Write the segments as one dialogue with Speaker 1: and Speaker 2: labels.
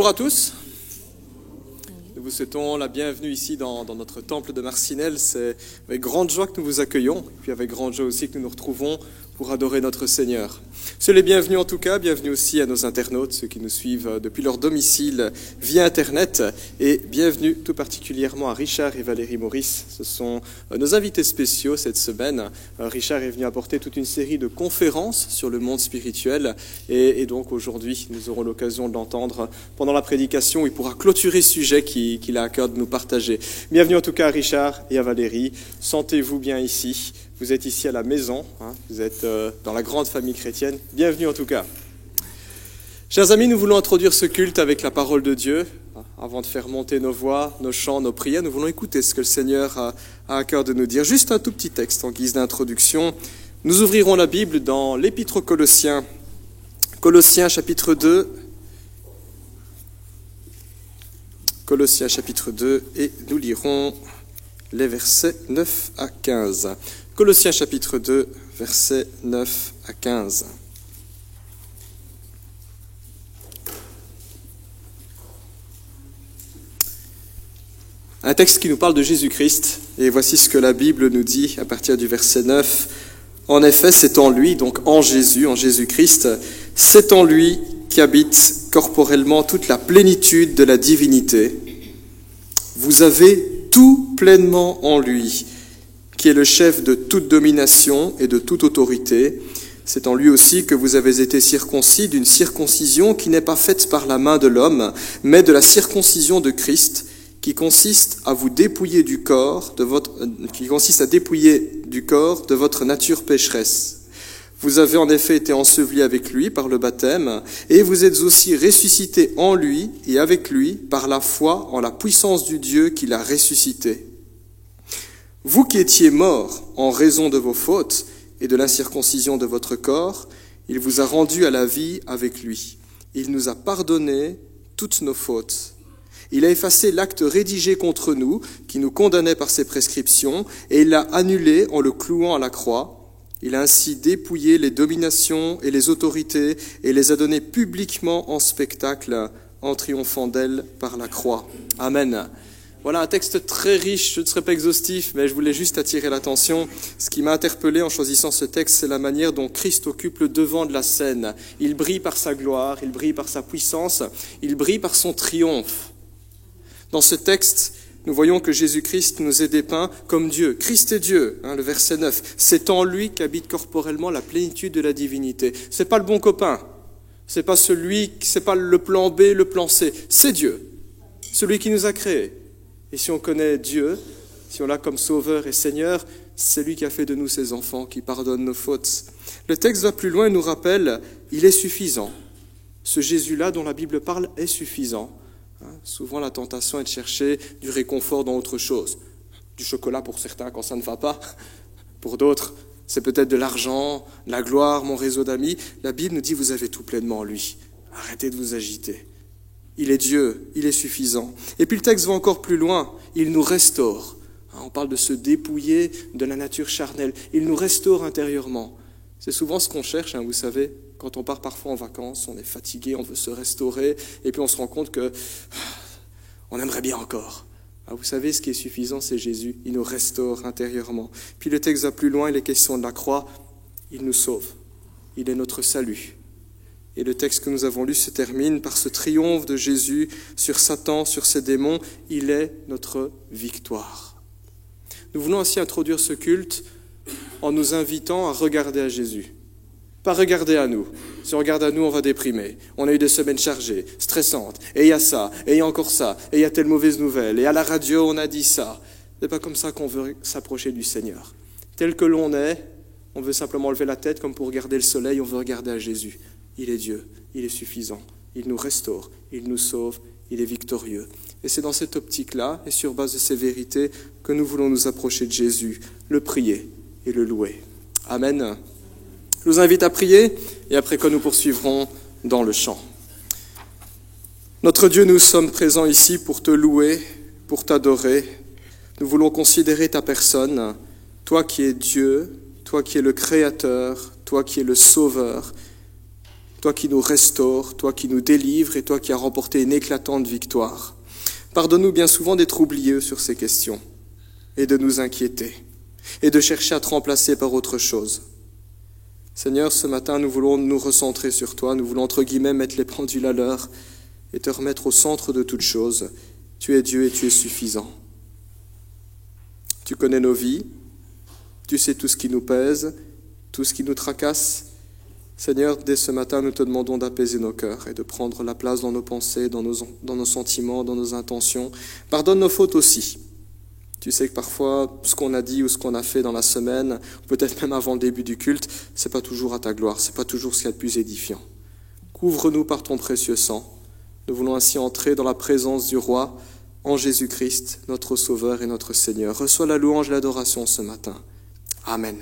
Speaker 1: Bonjour à tous. Nous vous souhaitons la bienvenue ici dans notre temple de Marcinelle. C'est avec grande joie que nous vous accueillons, et puis avec grande joie aussi que nous nous retrouvons pour adorer notre Seigneur. Soyez les bienvenus en tout cas, bienvenue aussi à nos internautes, ceux qui nous suivent depuis leur domicile via Internet, et bienvenue tout particulièrement à Richard et Valérie Maurice. Ce sont nos invités spéciaux cette semaine. Richard est venu apporter toute une série de conférences sur le monde spirituel, et donc aujourd'hui nous aurons l'occasion de l'entendre pendant la prédication. Il pourra clôturer ce sujet qu'il a à cœur de nous partager. Bienvenue en tout cas à Richard et à Valérie. Sentez-vous bien ici. Vous êtes ici à la maison, vous êtes dans la grande famille chrétienne. Bienvenue en tout cas. Chers amis, nous voulons introduire ce culte avec la parole de Dieu. Avant de faire monter nos voix, nos chants, nos prières, nous voulons écouter ce que le Seigneur a à cœur de nous dire. Juste un tout petit texte en guise d'introduction. Nous ouvrirons la Bible dans l'Épître aux Colossiens. Colossiens chapitre 2. Colossiens chapitre 2 et nous lirons les versets 9 à 15. Colossiens chapitre 2, versets 9 à 15. Un texte qui nous parle de Jésus-Christ, et voici ce que la Bible nous dit à partir du verset 9. En effet, c'est en lui, donc en Jésus, en Jésus-Christ, c'est en lui qu'habite corporellement toute la plénitude de la divinité. Vous avez tout pleinement en lui, qui est le chef de toute domination et de toute autorité. C'est en lui aussi que vous avez été circoncis d'une circoncision qui n'est pas faite par la main de l'homme, mais de la circoncision de Christ, qui consiste à dépouiller du corps de votre nature pécheresse. Vous avez en effet été ensevelis avec lui par le baptême, et vous êtes aussi ressuscités en lui et avec lui par la foi en la puissance du Dieu qui l'a ressuscité. Vous qui étiez morts en raison de vos fautes et de l'incirconcision de votre corps, il vous a rendus à la vie avec lui. Il nous a pardonné toutes nos fautes. Il a effacé l'acte rédigé contre nous, qui nous condamnait par ses prescriptions, et il l'a annulé en le clouant à la croix. Il a ainsi dépouillé les dominations et les autorités et les a données publiquement en spectacle, en triomphant d'elles par la croix. Amen. Voilà un texte très riche, je ne serai pas exhaustif, mais je voulais juste attirer l'attention. Ce qui m'a interpellé en choisissant ce texte, c'est la manière dont Christ occupe le devant de la scène. Il brille par sa gloire, il brille par sa puissance, il brille par son triomphe. Dans ce texte, nous voyons que Jésus-Christ nous est dépeint comme Dieu. Christ est Dieu, le verset 9. C'est en lui qu'habite corporellement la plénitude de la divinité. C'est pas le bon copain, c'est pas le plan B, le plan C. C'est Dieu, celui qui nous a créés. Et si on connaît Dieu, si on l'a comme Sauveur et Seigneur, c'est lui qui a fait de nous ses enfants, qui pardonne nos fautes. Le texte va plus loin et nous rappelle, il est suffisant. Ce Jésus-là dont la Bible parle est suffisant. Souvent la tentation est de chercher du réconfort dans autre chose. Du chocolat pour certains quand ça ne va pas. Pour d'autres, c'est peut-être de l'argent, de la gloire, mon réseau d'amis. La Bible nous dit, vous avez tout pleinement en lui. Arrêtez de vous agiter. Il est Dieu, il est suffisant. Et puis le texte va encore plus loin, il nous restaure. On parle de se dépouiller de la nature charnelle. Il nous restaure intérieurement. C'est souvent ce qu'on cherche, vous savez, quand on part parfois en vacances, on est fatigué, on veut se restaurer, et puis on se rend compte que on aimerait bien encore. Vous savez, ce qui est suffisant, c'est Jésus, il nous restaure intérieurement. Puis le texte va plus loin, il est question de la croix, il nous sauve, il est notre salut. Et le texte que nous avons lu se termine par ce triomphe de Jésus sur Satan, sur ses démons. Il est notre victoire. Nous voulons ainsi introduire ce culte en nous invitant à regarder à Jésus. Pas regarder à nous. Si on regarde à nous, on va déprimer. On a eu des semaines chargées, stressantes. Et il y a ça, et il y a encore ça, et il y a telle mauvaise nouvelle. Et à la radio, on a dit ça. C'est pas comme ça qu'on veut s'approcher du Seigneur. Tel que l'on est, on veut simplement lever la tête comme pour regarder le soleil, on veut regarder à Jésus. Il est Dieu, il est suffisant, il nous restaure, il nous sauve, il est victorieux. Et c'est dans cette optique-là, et sur base de ces vérités, que nous voulons nous approcher de Jésus, le prier et le louer. Amen. Je vous invite à prier, et après quoi nous poursuivrons dans le chant. Notre Dieu, nous sommes présents ici pour te louer, pour t'adorer. Nous voulons considérer ta personne, toi qui es Dieu, toi qui es le Créateur, toi qui es le Sauveur, toi qui nous restaures, toi qui nous délivres et toi qui as remporté une éclatante victoire. Pardonne-nous bien souvent d'être oublieux sur ces questions et de nous inquiéter et de chercher à te remplacer par autre chose. Seigneur, ce matin, nous voulons nous recentrer sur toi, nous voulons entre guillemets mettre les pendules à l'heure et te remettre au centre de toutes choses. Tu es Dieu et tu es suffisant. Tu connais nos vies, tu sais tout ce qui nous pèse, tout ce qui nous tracasse. Seigneur, dès ce matin, nous te demandons d'apaiser nos cœurs et de prendre la place dans nos pensées, dans nos sentiments, dans nos intentions. Pardonne nos fautes aussi. Tu sais que parfois, ce qu'on a dit ou ce qu'on a fait dans la semaine, peut-être même avant le début du culte, c'est pas toujours à ta gloire, c'est pas toujours ce qu'il y a de plus édifiant. Couvre-nous par ton précieux sang. Nous voulons ainsi entrer dans la présence du Roi, en Jésus-Christ, notre Sauveur et notre Seigneur. Reçois la louange et l'adoration ce matin. Amen.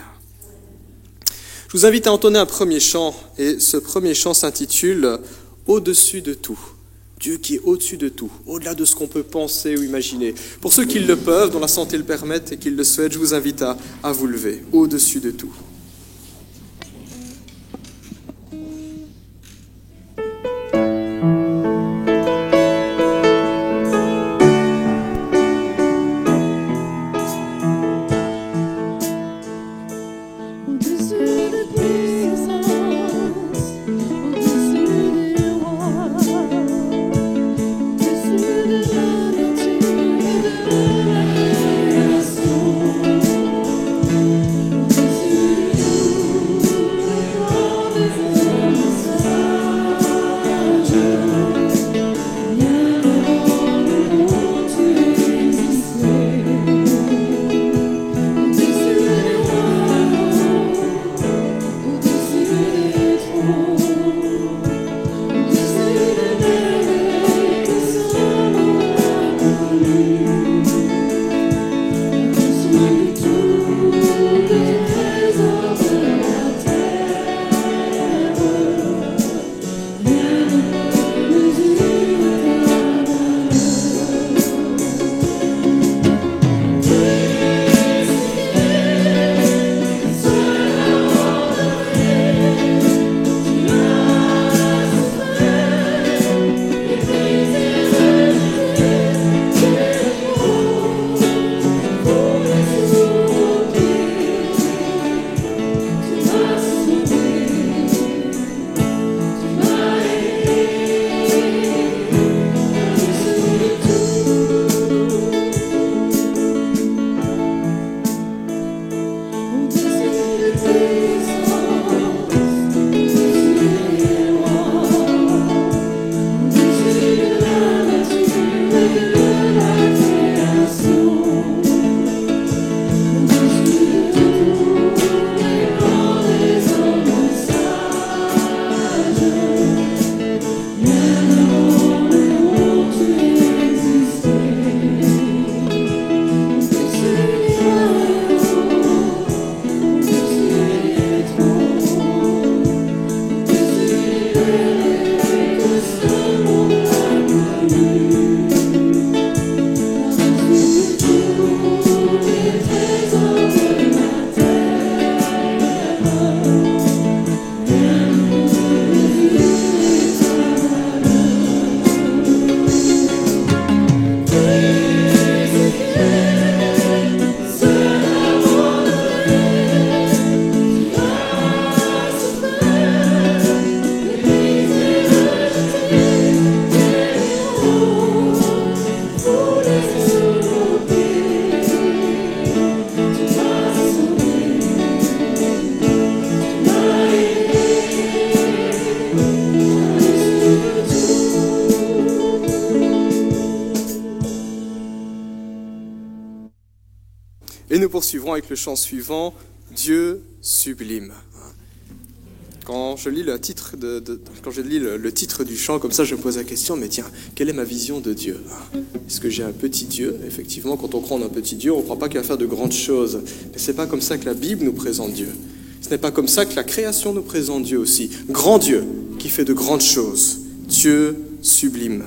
Speaker 1: Je vous invite à entonner un premier chant, et ce premier chant s'intitule « Au-dessus de tout ». Dieu qui est au-dessus de tout, au-delà de ce qu'on peut penser ou imaginer. Pour ceux qui le peuvent, dont la santé le permette et qui le souhaitent, je vous invite à vous lever, au-dessus de tout. Et nous poursuivrons avec le chant suivant, Dieu sublime. Quand je lis le titre le titre du chant, comme ça, je me pose la question, mais tiens, quelle est ma vision de Dieu? Est-ce que j'ai un petit Dieu? Effectivement, quand on croit en un petit Dieu, on ne croit pas qu'il va faire de grandes choses. Mais ce n'est pas comme ça que la Bible nous présente Dieu. Ce n'est pas comme ça que la création nous présente Dieu aussi. Grand Dieu qui fait de grandes choses. Dieu sublime.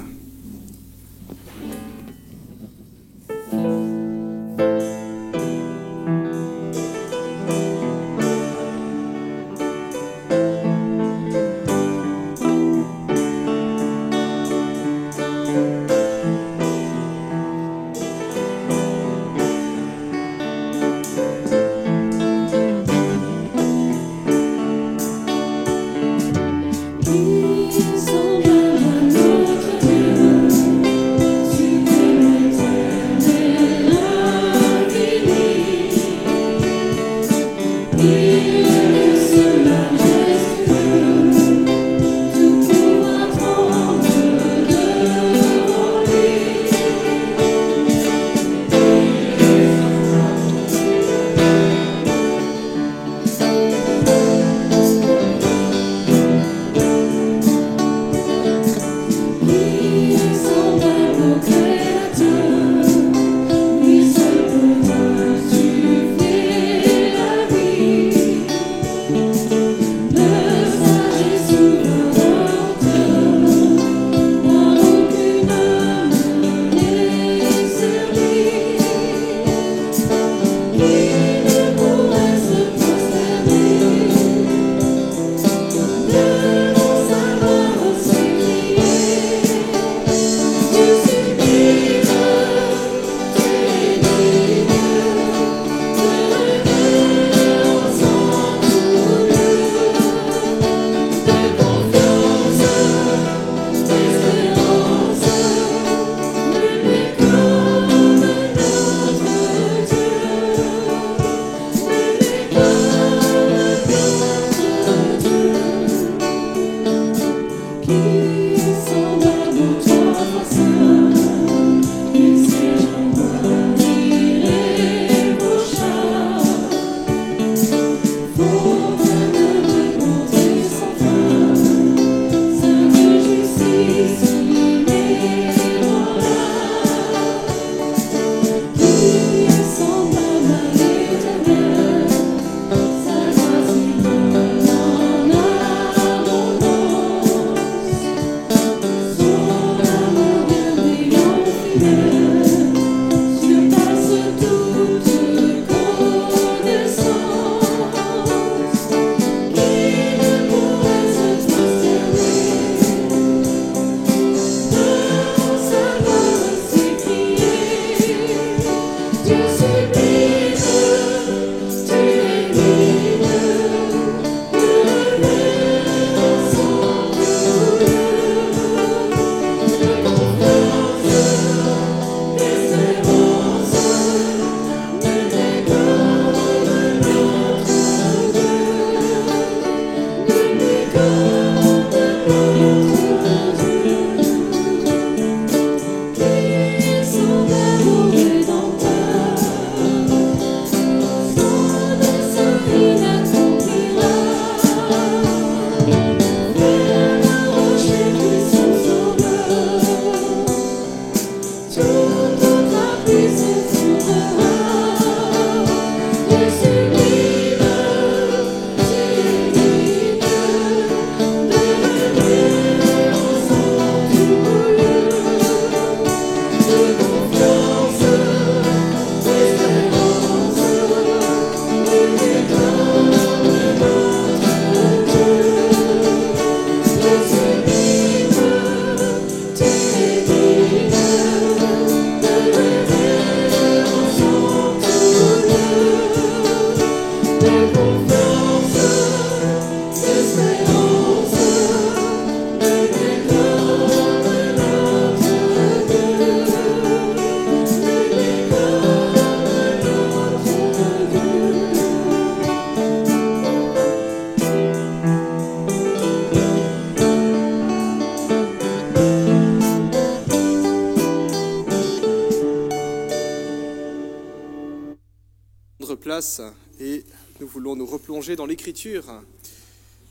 Speaker 1: Place et nous voulons nous replonger dans l'Écriture.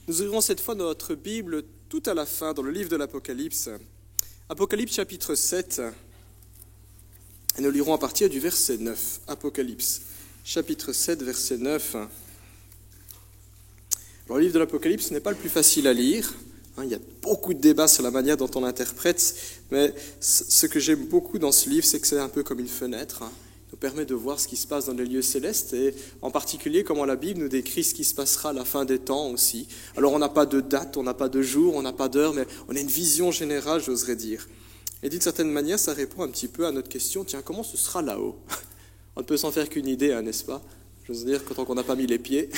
Speaker 1: Nous ouvrirons cette fois notre Bible tout à la fin dans le livre de l'Apocalypse. Apocalypse chapitre 7 et nous lirons à partir du verset 9. Apocalypse chapitre 7 verset 9. Alors, le livre de l'Apocalypse n'est pas le plus facile à lire. Il y a beaucoup de débats sur la manière dont on l'interprète, mais ce que j'aime beaucoup dans ce livre, c'est que c'est un peu comme une fenêtre. Nous permet de voir ce qui se passe dans les lieux célestes et en particulier comment la Bible nous décrit ce qui se passera à la fin des temps aussi. Alors on n'a pas de date, on n'a pas de jour, on n'a pas d'heure, mais on a une vision générale, j'oserais dire. Et d'une certaine manière, ça répond un petit peu à notre question, tiens, comment ce sera là-haut? On ne peut s'en faire qu'une idée, n'est-ce pas? J'ose dire, tant qu'on n'a pas mis les pieds.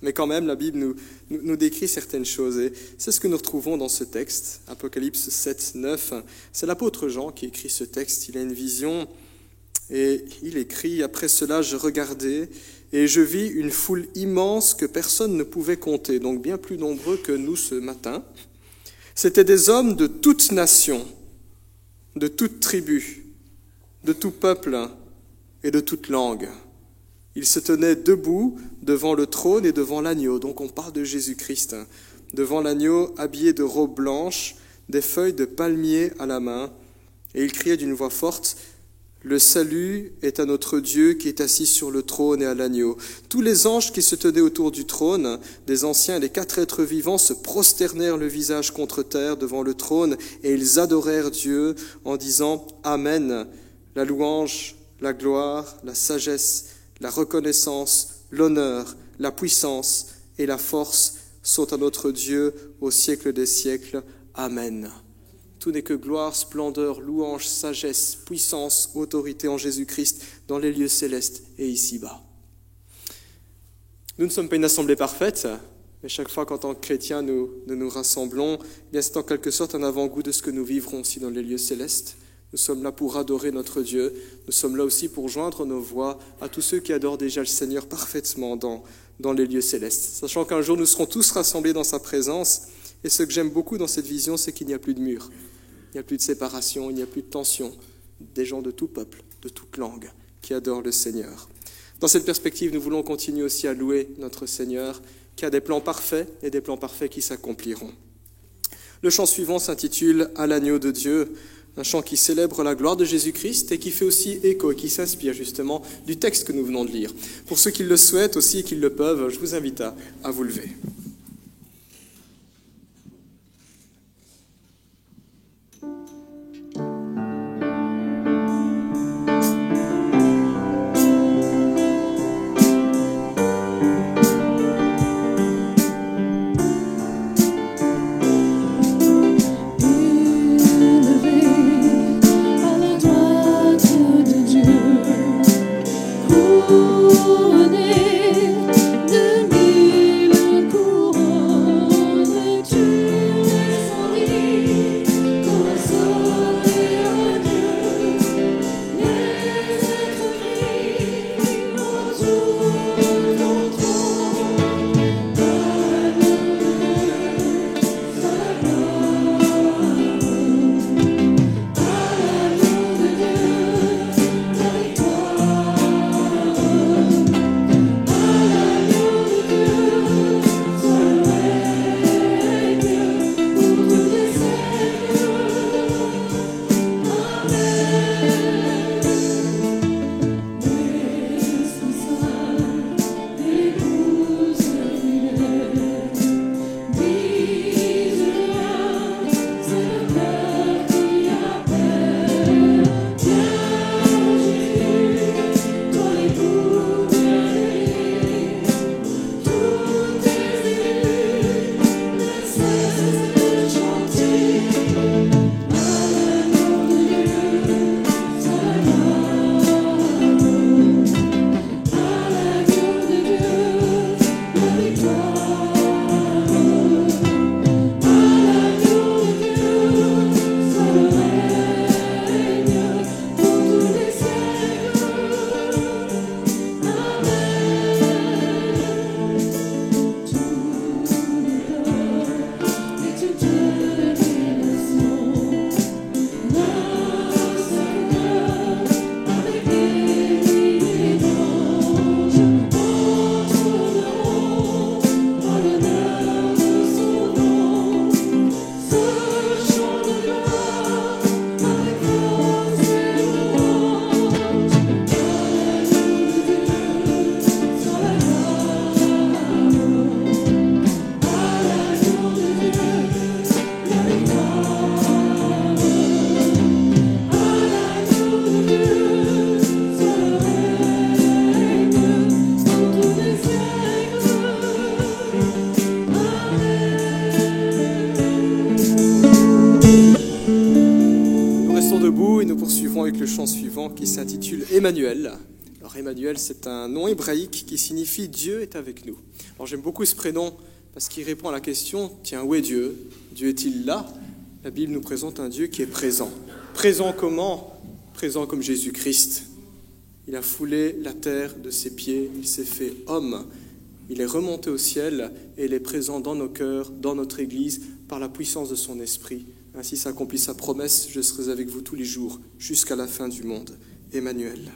Speaker 1: Mais quand même, la Bible nous décrit certaines choses. Et c'est ce que nous retrouvons dans ce texte, Apocalypse 7, 9. C'est l'apôtre Jean qui écrit ce texte. Il a une vision Et il écrit, « Après cela, je regardais et je vis une foule immense que personne ne pouvait compter, donc bien plus nombreux que nous ce matin. C'étaient des hommes de toute nation, de toute tribu, de tout peuple et de toute langue. Ils se tenaient debout devant le trône et devant l'agneau. » Donc on parle de Jésus-Christ. Devant l'agneau, habillé de robes blanches, des feuilles de palmier à la main. Et ils criaient d'une voix forte, « Le salut est à notre Dieu qui est assis sur le trône et à l'agneau. » Tous les anges qui se tenaient autour du trône, des anciens et les 4 êtres vivants, se prosternèrent le visage contre terre devant le trône et ils adorèrent Dieu en disant « Amen. La louange, la gloire, la sagesse, la reconnaissance, l'honneur, la puissance et la force sont à notre Dieu au siècle des siècles. Amen. » Tout n'est que gloire, splendeur, louange, sagesse, puissance, autorité en Jésus-Christ dans les lieux célestes et ici-bas. Nous ne sommes pas une assemblée parfaite, mais chaque fois qu'en tant que chrétiens nous nous rassemblons, bien c'est en quelque sorte un avant-goût de ce que nous vivrons aussi dans les lieux célestes. Nous sommes là pour adorer notre Dieu, nous sommes là aussi pour joindre nos voix à tous ceux qui adorent déjà le Seigneur parfaitement dans les lieux célestes. Sachant qu'un jour nous serons tous rassemblés dans sa présence, et ce que j'aime beaucoup dans cette vision, c'est qu'il n'y a plus de murs. Il n'y a plus de séparation, il n'y a plus de tension. Des gens de tout peuple, de toute langue, qui adorent le Seigneur. Dans cette perspective, nous voulons continuer aussi à louer notre Seigneur, qui a des plans parfaits et des plans parfaits qui s'accompliront. Le chant suivant s'intitule « À l'agneau de Dieu », un chant qui célèbre la gloire de Jésus-Christ et qui fait aussi écho et qui s'inspire justement du texte que nous venons de lire. Pour ceux qui le souhaitent aussi et qui le peuvent, je vous invite à vous lever. Avec le chant suivant qui s'intitule Emmanuel. Alors Emmanuel, c'est un nom hébraïque qui signifie Dieu est avec nous. Alors j'aime beaucoup ce prénom parce qu'il répond à la question, tiens, où est Dieu? Dieu est-il là? La Bible nous présente un Dieu qui est présent. Présent comment? Présent comme Jésus-Christ. Il a foulé la terre de ses pieds, il s'est fait homme. Il est remonté au ciel et il est présent dans nos cœurs, dans notre Église, par la puissance de son esprit. Ainsi s'accomplit sa promesse, je serai avec vous tous les jours, jusqu'à la fin du monde. Emmanuel.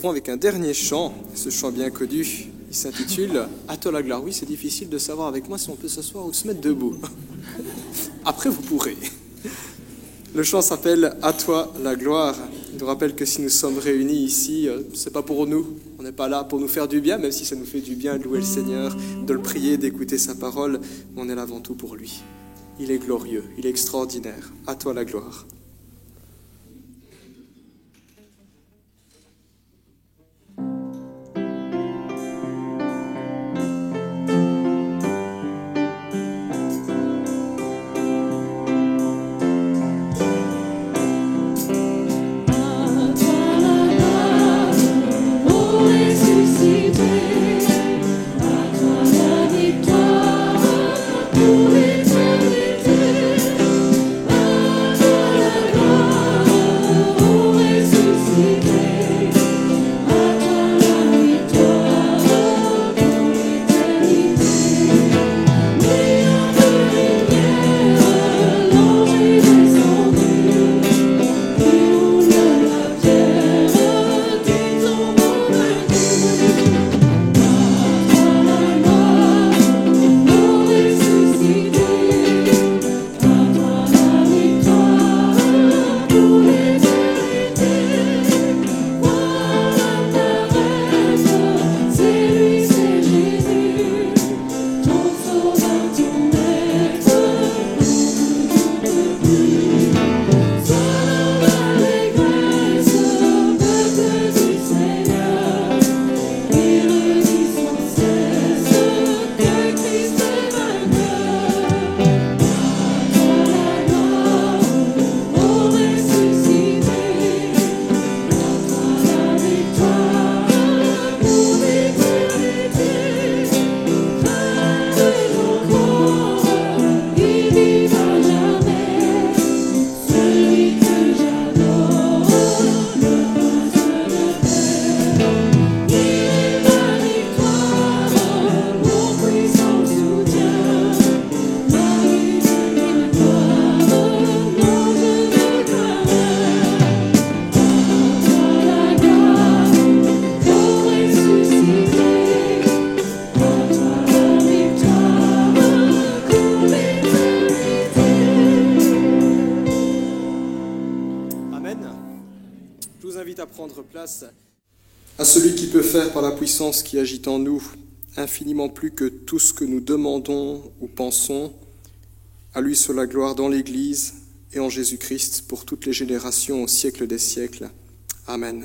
Speaker 1: Avec un dernier chant, ce chant bien connu, il s'intitule « À toi la gloire ». Oui, c'est difficile de savoir avec moi si on peut s'asseoir ou se mettre debout. Après, vous pourrez. Le chant s'appelle « À toi la gloire ». Il nous rappelle que si nous sommes réunis ici, c'est pas pour nous. On n'est pas là pour nous faire du bien, même si ça nous fait du bien de louer le Seigneur, de le prier, d'écouter sa parole. Mais on est là avant tout pour lui. Il est glorieux, il est extraordinaire. À toi la gloire.
Speaker 2: Pour l'éternité, à toi la
Speaker 1: prendre place à celui qui peut faire par la puissance qui agit en nous infiniment plus que tout ce que nous demandons ou pensons. À lui soit la gloire dans l'Église et en Jésus-Christ pour toutes les générations au siècle des siècles. Amen.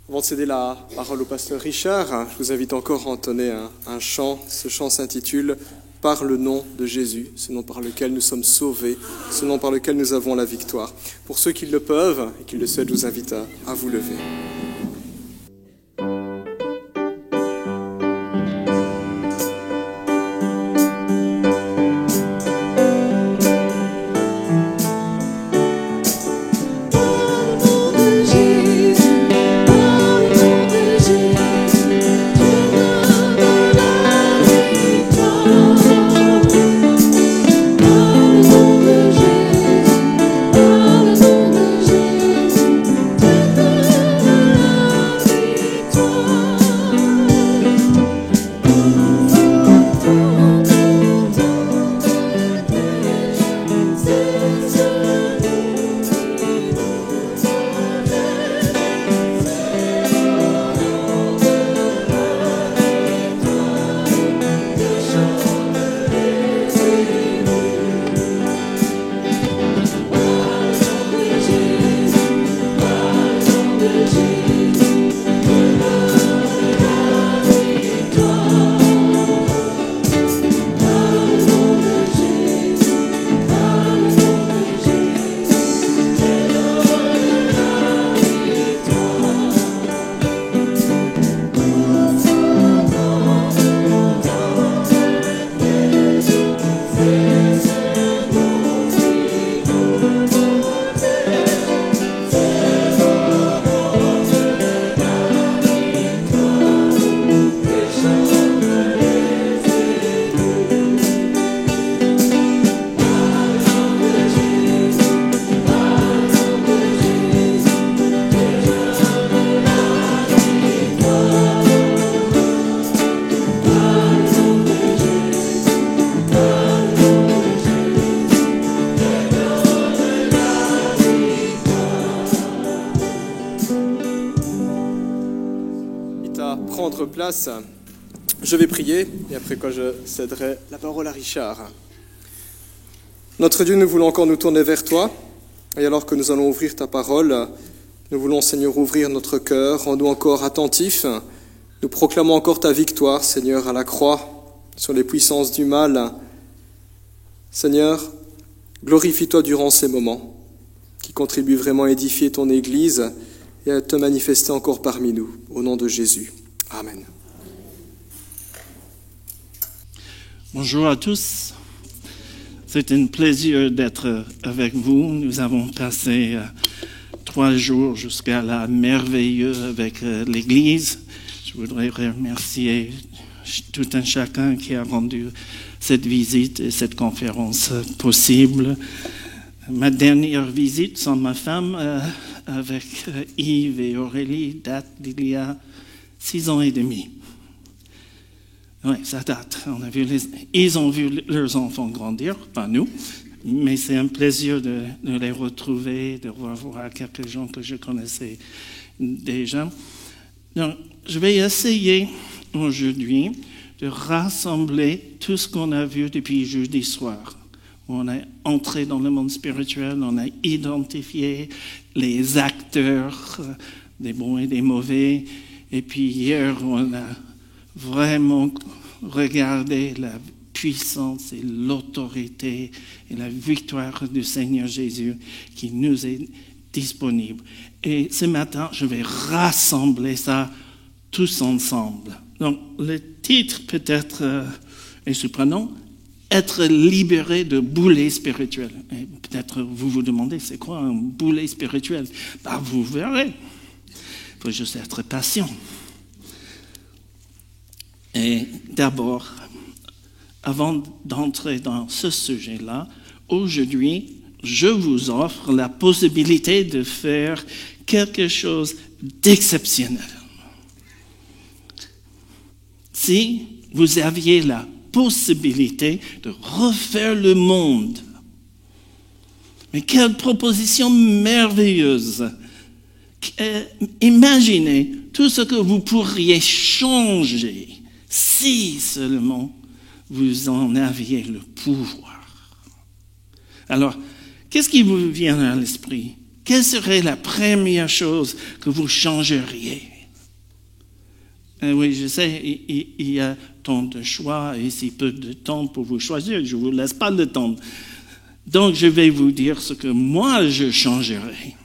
Speaker 1: Avant de céder la parole au pasteur Richard, je vous invite encore à entonner un chant. Ce chant s'intitule « Par le nom de Jésus », ce nom par lequel nous sommes sauvés, ce nom par lequel nous avons la victoire. Pour ceux qui le peuvent et qui le souhaitent, je vous invite à vous lever. Place. Je vais prier et après quoi je céderai la parole à Richard. Notre Dieu, nous voulons encore nous tourner vers toi et alors que nous allons ouvrir ta parole, nous voulons, Seigneur, ouvrir notre cœur, rends-nous encore attentifs. Nous proclamons encore ta victoire, Seigneur, à la croix sur les puissances du mal. Seigneur, glorifie-toi durant ces moments qui contribuent vraiment à édifier ton Église et à te manifester encore parmi nous. Au nom de Jésus. Amen.
Speaker 2: Bonjour à tous. C'est un plaisir d'être avec vous. Nous avons passé 3 jours jusqu'à la merveilleuse avec l'Église. Je voudrais remercier tout un chacun qui a rendu cette visite et cette conférence possible. Ma dernière visite sans ma femme avec Yves et Aurélie date d'il y a 6 ans et demi. Oui, ça date. Ils ont vu leurs enfants grandir, pas nous, mais c'est un plaisir de les retrouver, de revoir quelques gens que je connaissais déjà. Donc, je vais essayer aujourd'hui de rassembler tout ce qu'on a vu depuis jeudi soir. On a entré dans le monde spirituel, on a identifié les acteurs, des bons et des mauvais. Et puis hier, on a vraiment regardé la puissance et l'autorité et la victoire du Seigneur Jésus qui nous est disponible. Et ce matin, je vais rassembler ça tous ensemble. Donc, le titre peut-être est surprenant, « Être libéré de boulets spirituels ». Et peut-être vous vous demandez, c'est quoi un boulet spirituel? Ben, vous verrez. Il faut juste être patient. Et d'abord, avant d'entrer dans ce sujet-là, aujourd'hui, je vous offre la possibilité de faire quelque chose d'exceptionnel. Si vous aviez la possibilité de refaire le monde, Mais quelle proposition merveilleuse! Imaginez tout ce que vous pourriez changer si seulement vous en aviez le pouvoir. Alors, qu'est-ce qui vous vient à l'esprit? Quelle serait la première chose que vous changeriez? Oui, je sais, il y a tant de choix et si peu de temps pour vous choisir. Je ne vous laisse pas le temps. Donc, je vais vous dire ce que moi, je changerais.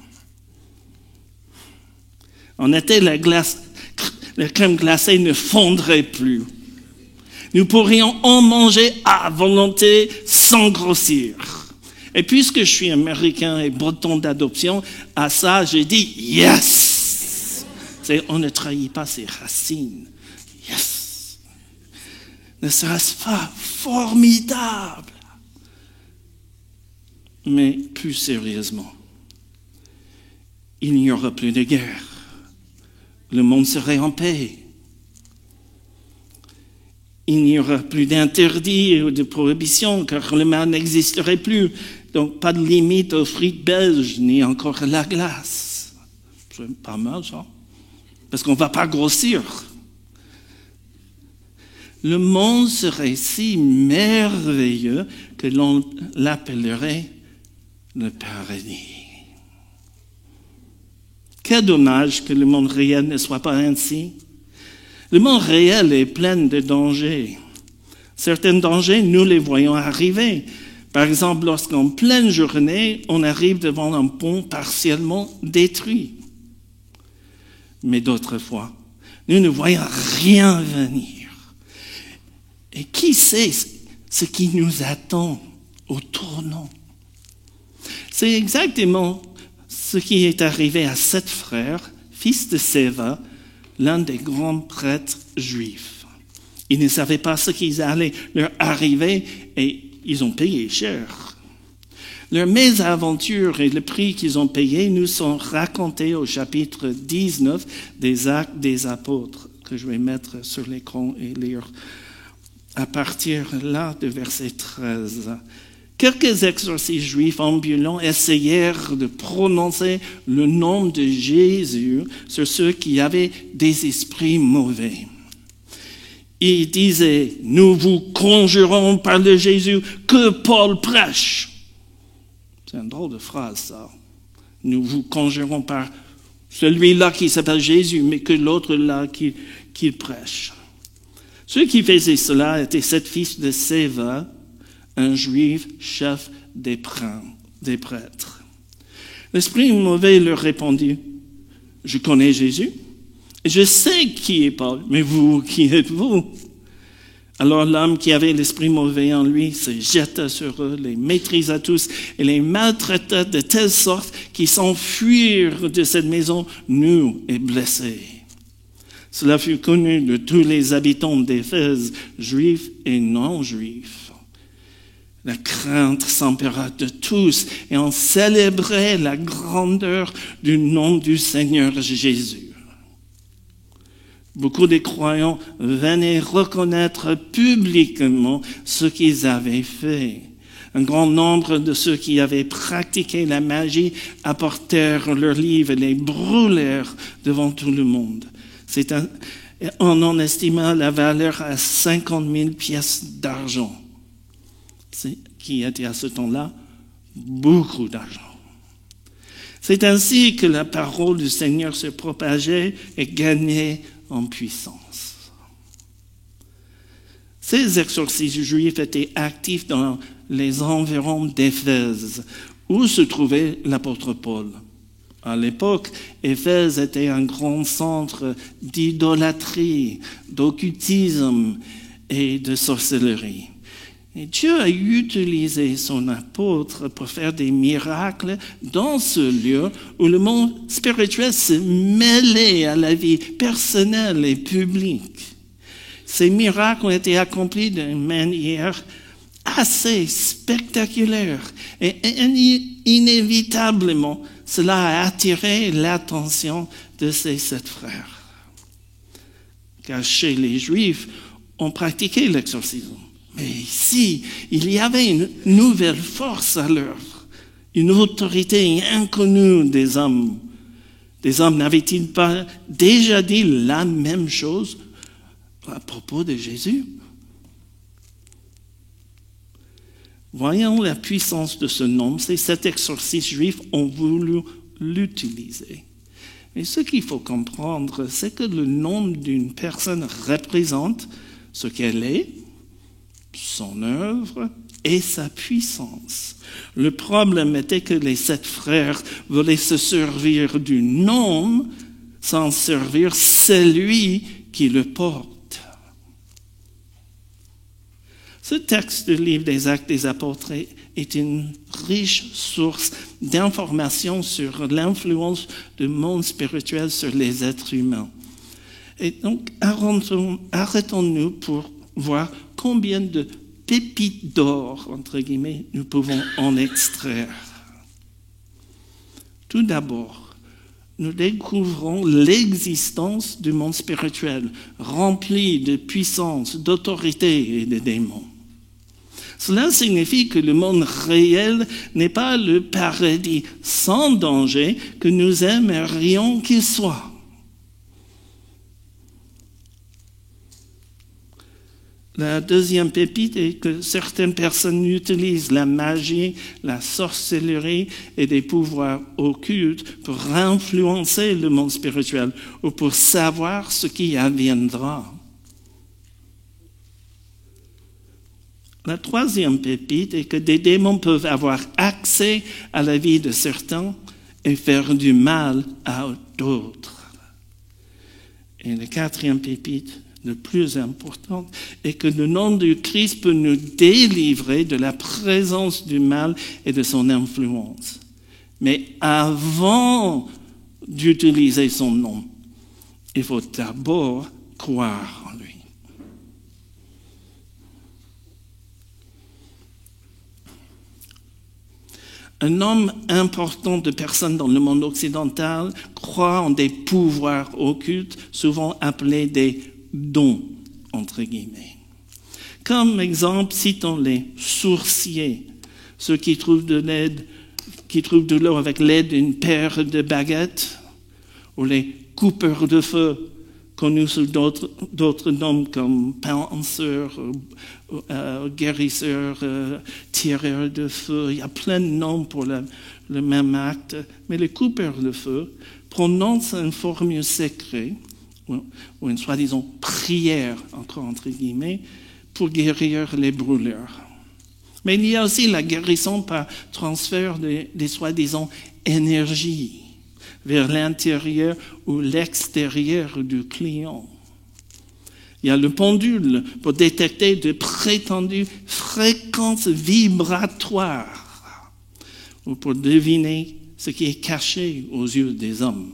Speaker 2: En été, la crème glacée ne fondrait plus. Nous pourrions en manger à volonté sans grossir. Et puisque je suis américain et breton d'adoption, à ça, j'ai dit « yes ». On ne trahit pas ses racines. Yes. Ne serait-ce pas formidable? Mais plus sérieusement, il n'y aura plus de guerre. Le monde serait en paix. Il n'y aura plus d'interdits ou de prohibitions, car le mal n'existerait plus. Donc, pas de limite aux frites belges, ni encore à la glace. C'est pas mal, ça. Parce qu'on ne va pas grossir. Le monde serait si merveilleux que l'on l'appellerait le paradis. Quel dommage que le monde réel ne soit pas ainsi. Le monde réel est plein de dangers. Certains dangers, nous les voyons arriver. Par exemple, lorsqu'en pleine journée, on arrive devant un pont partiellement détruit. Mais d'autres fois, nous ne voyons rien venir. Et qui sait ce qui nous attend au tournant? C'est exactement ce qui est arrivé à 7 frères, fils de Séva, l'un des grands prêtres juifs. Ils ne savaient pas ce qui allait leur arriver et ils ont payé cher. Leur mésaventure et le prix qu'ils ont payé nous sont racontés au chapitre 19 des Actes des Apôtres, que je vais mettre sur l'écran et lire à partir là de verset 13. Quelques exorcistes juifs ambulants essayèrent de prononcer le nom de Jésus sur ceux qui avaient des esprits mauvais. Ils disaient, « Nous vous conjurons par le Jésus que Paul prêche. » C'est une drôle de phrase, ça. « Nous vous conjurons par celui-là qui s'appelle Jésus, mais que l'autre là qu'il prêche. » Ceux qui faisaient cela étaient 7 fils de Séva, un juif chef des prêtres. L'esprit mauvais leur répondit, « Je connais Jésus, et je sais qui est Paul, mais vous, qui êtes-vous » Alors l'homme qui avait l'esprit mauvais en lui se jeta sur eux, les maîtrisa tous et les maltraita de telle sorte qu'ils s'enfuirent de cette maison nus et blessés. Cela fut connu de tous les habitants d'Éphèse, juifs et non-juifs. La crainte s'empara de tous et on célébrait la grandeur du nom du Seigneur Jésus. Beaucoup de croyants venaient reconnaître publiquement ce qu'ils avaient fait. Un grand nombre de ceux qui avaient pratiqué la magie apportèrent leurs livres et les brûlèrent devant tout le monde. On en estima la valeur à 50 000 pièces d'argent, qui était à ce temps-là beaucoup d'argent. C'est ainsi que la parole du Seigneur se propageait et gagnait en puissance. Ces exorcistes juifs étaient actifs dans les environs d'Éphèse, où se trouvait l'apôtre Paul. À l'époque, Éphèse était un grand centre d'idolâtrie, d'occultisme et de sorcellerie. Et Dieu a utilisé son apôtre pour faire des miracles dans ce lieu où le monde spirituel se mêlait à la vie personnelle et publique. Ces miracles ont été accomplis d'une manière assez spectaculaire et inévitablement, cela a attiré l'attention de ces 7 frères. Car chez les Juifs, on pratiquait l'exorcisme. Mais ici, il y avait une nouvelle force à l'œuvre. une autorité inconnue des hommes. Des hommes n'avaient-ils pas déjà dit la même chose à propos de Jésus? Voyant la puissance de ce nom, ces 7 exorcistes juifs ont voulu l'utiliser. Mais ce qu'il faut comprendre, c'est que le nom d'une personne représente ce qu'elle est, son œuvre et sa puissance. Le problème était que les 7 frères voulaient se servir du nom sans servir celui qui le porte. Ce texte du livre des Actes des Apôtres est une riche source d'informations sur l'influence du monde spirituel sur les êtres humains. Et donc, arrêtons-nous pour voir combien de pépites d'or, entre guillemets, nous pouvons en extraire. Tout d'abord, nous découvrons l'existence du monde spirituel, rempli de puissance, d'autorité et de démons. Cela signifie que le monde réel n'est pas le paradis sans danger que nous aimerions qu'il soit. La deuxième pépite est que certaines personnes utilisent la magie, la sorcellerie et des pouvoirs occultes pour influencer le monde spirituel ou pour savoir ce qui adviendra. La troisième pépite est que des démons peuvent avoir accès à la vie de certains et faire du mal à d'autres. Et la quatrième pépite, le plus important, est que le nom du Christ peut nous délivrer de la présence du mal et de son influence. Mais avant d'utiliser son nom, il faut d'abord croire en lui. Un nombre important de personnes dans le monde occidental croient en des pouvoirs occultes, souvent appelés des dons, entre guillemets. Comme exemple, citons les sourciers, ceux qui trouvent de l'eau avec l'aide d'une paire de baguettes, ou les coupeurs de feu, connus sous d'autres noms comme penseurs, guérisseurs, tireurs de feu. Il y a plein de noms pour le même acte. Mais les coupeurs de feu prononcent une formule secrète, ou une soi-disant prière, encore entre guillemets, pour guérir les brûleurs. Mais il y a aussi la guérison par transfert des soi-disant énergies vers l'intérieur ou l'extérieur du client. Il y a le pendule pour détecter de prétendues fréquences vibratoires ou pour deviner ce qui est caché aux yeux des hommes.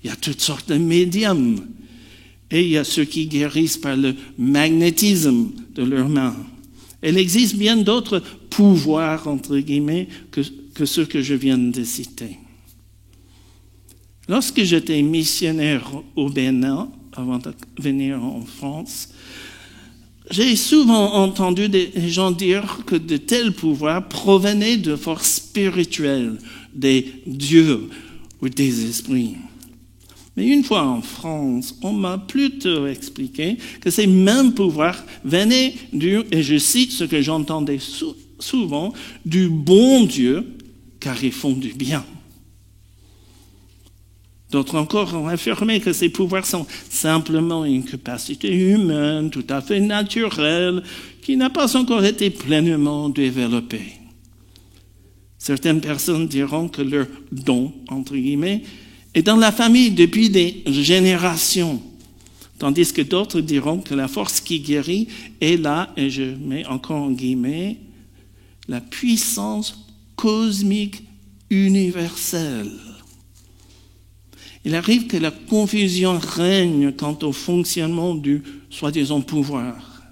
Speaker 2: Il y a toutes sortes de médiums et il y a ceux qui guérissent par le magnétisme de leurs mains. Il existe bien d'autres pouvoirs, entre guillemets, que ceux que je viens de citer. Lorsque j'étais missionnaire au Bénin, avant de venir en France, j'ai souvent entendu des gens dire que de tels pouvoirs provenaient de forces spirituelles, des dieux ou des esprits. Mais une fois en France, on m'a plutôt expliqué que ces mêmes pouvoirs venaient et je cite ce que j'entendais souvent, du bon Dieu, car ils font du bien. D'autres encore ont affirmé que ces pouvoirs sont simplement une capacité humaine, tout à fait naturelle, qui n'a pas encore été pleinement développée. Certaines personnes diront que leur don, entre guillemets, est dans la famille depuis des générations, tandis que d'autres diront que la force qui guérit est là, et je mets encore en guillemets, la puissance cosmique universelle. Il arrive que la confusion règne quant au fonctionnement du soi-disant pouvoir.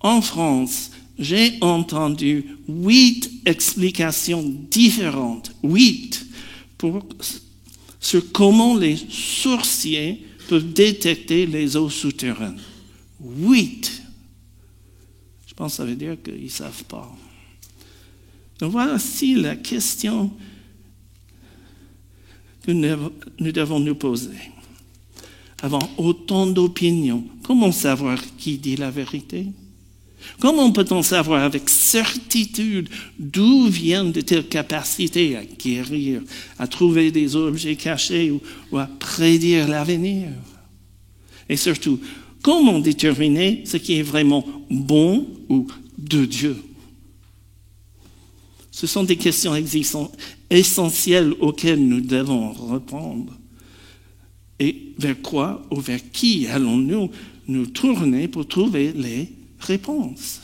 Speaker 2: En France, j'ai entendu 8 explications différentes, 8, sur comment les sorciers peuvent détecter les eaux souterraines. 8. Je pense que ça veut dire qu'ils ne savent pas. Donc voici la question que nous devons nous poser. Avant autant d'opinions, comment savoir qui dit la vérité? Comment peut-on savoir avec certitude d'où viennent de telles capacités à guérir, à trouver des objets cachés ou à prédire l'avenir? Et surtout, comment déterminer ce qui est vraiment bon ou de Dieu? Ce sont des questions essentielles auxquelles nous devons répondre. Et vers quoi ou vers qui allons-nous nous tourner pour trouver les réponses?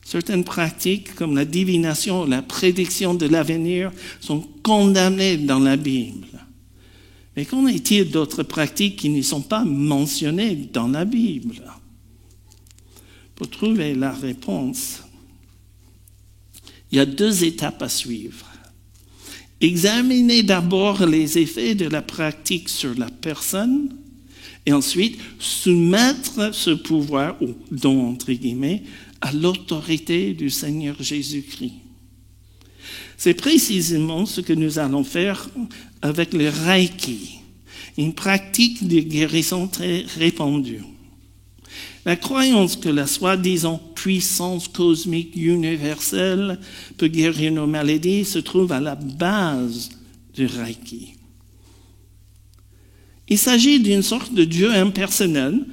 Speaker 2: Certaines pratiques comme la divination, la prédiction de l'avenir sont condamnées dans la Bible. Mais qu'en est-il d'autres pratiques qui ne sont pas mentionnées dans la Bible? Pour trouver la réponse, il y a 2 étapes à suivre. Examiner d'abord les effets de la pratique sur la personne et ensuite soumettre ce pouvoir, ou don entre guillemets, à l'autorité du Seigneur Jésus-Christ. C'est précisément ce que nous allons faire avec le Reiki, une pratique de guérison très répandue. La croyance que la soi-disant puissance cosmique universelle peut guérir nos maladies se trouve à la base du Reiki. Il s'agit d'une sorte de Dieu impersonnel.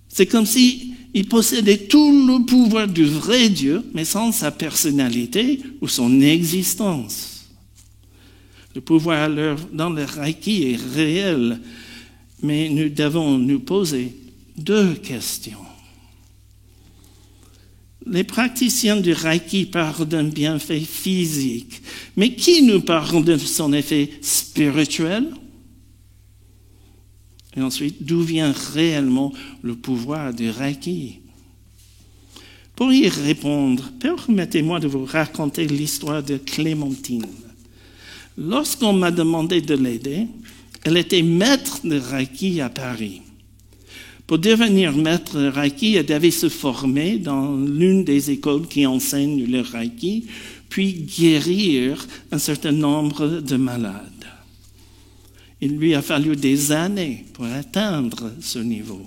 Speaker 2: C'est comme s'il possédait tout le pouvoir du vrai Dieu, mais sans sa personnalité ou son existence. Le pouvoir dans le Reiki est réel, mais nous devons nous poser 2 questions. Les praticiens du Reiki parlent d'un bienfait physique, mais qui nous parle de son effet spirituel? Et ensuite, d'où vient réellement le pouvoir du Reiki? Pour y répondre, permettez-moi de vous raconter l'histoire de Clémentine. Lorsqu'on m'a demandé de l'aider, elle était maître de Reiki à Paris. Pour devenir maître de Reiki, elle devait se former dans l'une des écoles qui enseignent le Reiki, puis guérir un certain nombre de malades. Il lui a fallu des années pour atteindre ce niveau.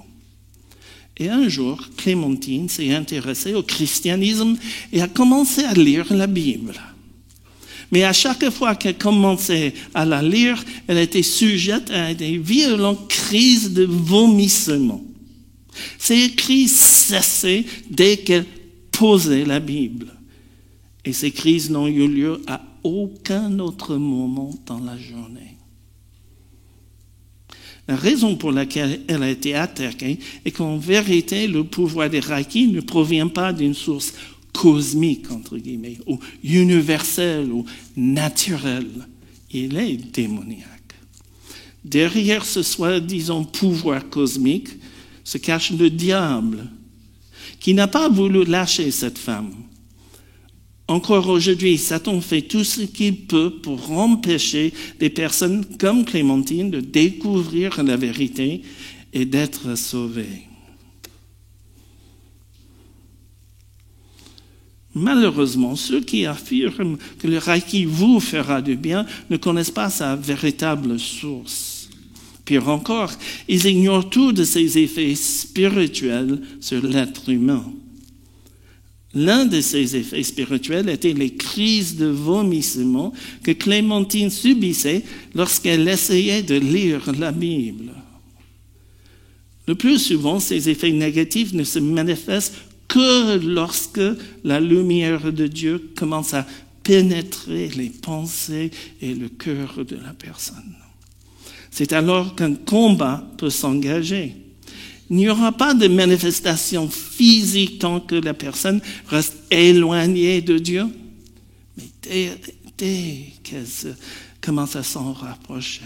Speaker 2: Et un jour, Clémentine s'est intéressée au christianisme et a commencé à lire la Bible. Mais à chaque fois qu'elle commençait à la lire, elle était sujette à des violentes crises de vomissement. Ces crises cessaient dès qu'elle posait la Bible. Et ces crises n'ont eu lieu à aucun autre moment dans la journée. La raison pour laquelle elle a été attaquée est qu'en vérité, le pouvoir des Reiki ne provient pas d'une source cosmique, entre guillemets, ou universelle, ou naturelle. Il est démoniaque. Derrière ce soi-disant pouvoir cosmique se cache le diable, qui n'a pas voulu lâcher cette femme. Encore aujourd'hui, Satan fait tout ce qu'il peut pour empêcher des personnes comme Clémentine de découvrir la vérité et d'être sauvées. Malheureusement, ceux qui affirment que le Reiki vous fera du bien ne connaissent pas sa véritable source. Pire encore, ils ignorent tous de ses effets spirituels sur l'être humain. L'un de ces effets spirituels était les crises de vomissement que Clémentine subissait lorsqu'elle essayait de lire la Bible. Le plus souvent, ces effets négatifs ne se manifestent que lorsque la lumière de Dieu commence à pénétrer les pensées et le cœur de la personne. C'est alors qu'un combat peut s'engager. Il n'y aura pas de manifestation physique tant que la personne reste éloignée de Dieu. Mais dès qu'elle commence à s'en rapprocher.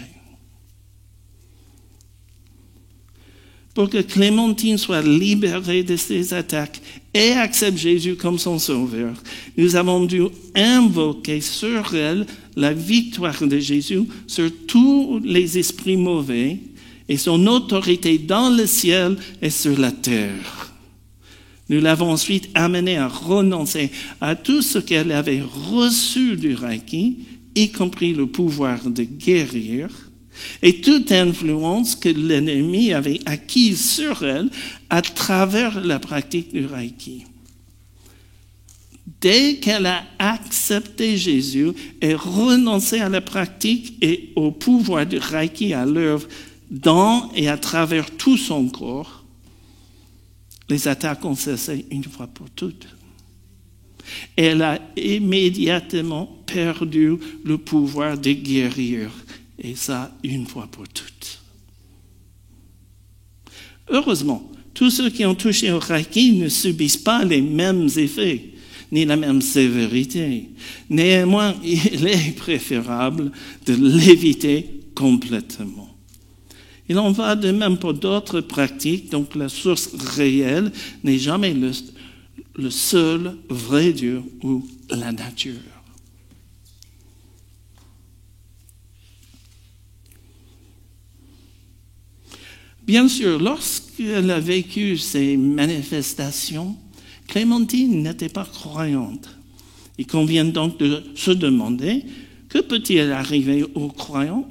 Speaker 2: Pour que Clémentine soit libérée de ses attaques et accepte Jésus comme son sauveur, nous avons dû invoquer sur elle la victoire de Jésus sur tous les esprits mauvais et son autorité dans le ciel et sur la terre. Nous l'avons ensuite amenée à renoncer à tout ce qu'elle avait reçu du Reiki, y compris le pouvoir de guérir, et toute influence que l'ennemi avait acquise sur elle à travers la pratique du Reiki. Dès qu'elle a accepté Jésus et renoncé à la pratique et au pouvoir du Reiki à l'œuvre dans et à travers tout son corps, les attaques ont cessé une fois pour toutes. Elle a immédiatement perdu le pouvoir de guérir, et ça une fois pour toutes. Heureusement, tous ceux qui ont touché au Reiki ne subissent pas les mêmes effets, ni la même sévérité. Néanmoins, il est préférable de l'éviter complètement. Il en va de même pour d'autres pratiques, donc la source réelle n'est jamais le seul vrai Dieu ou la nature. Bien sûr, lorsqu'elle a vécu ces manifestations, Clémentine n'était pas croyante. Il convient donc de se demander, que peut-il arriver aux croyants?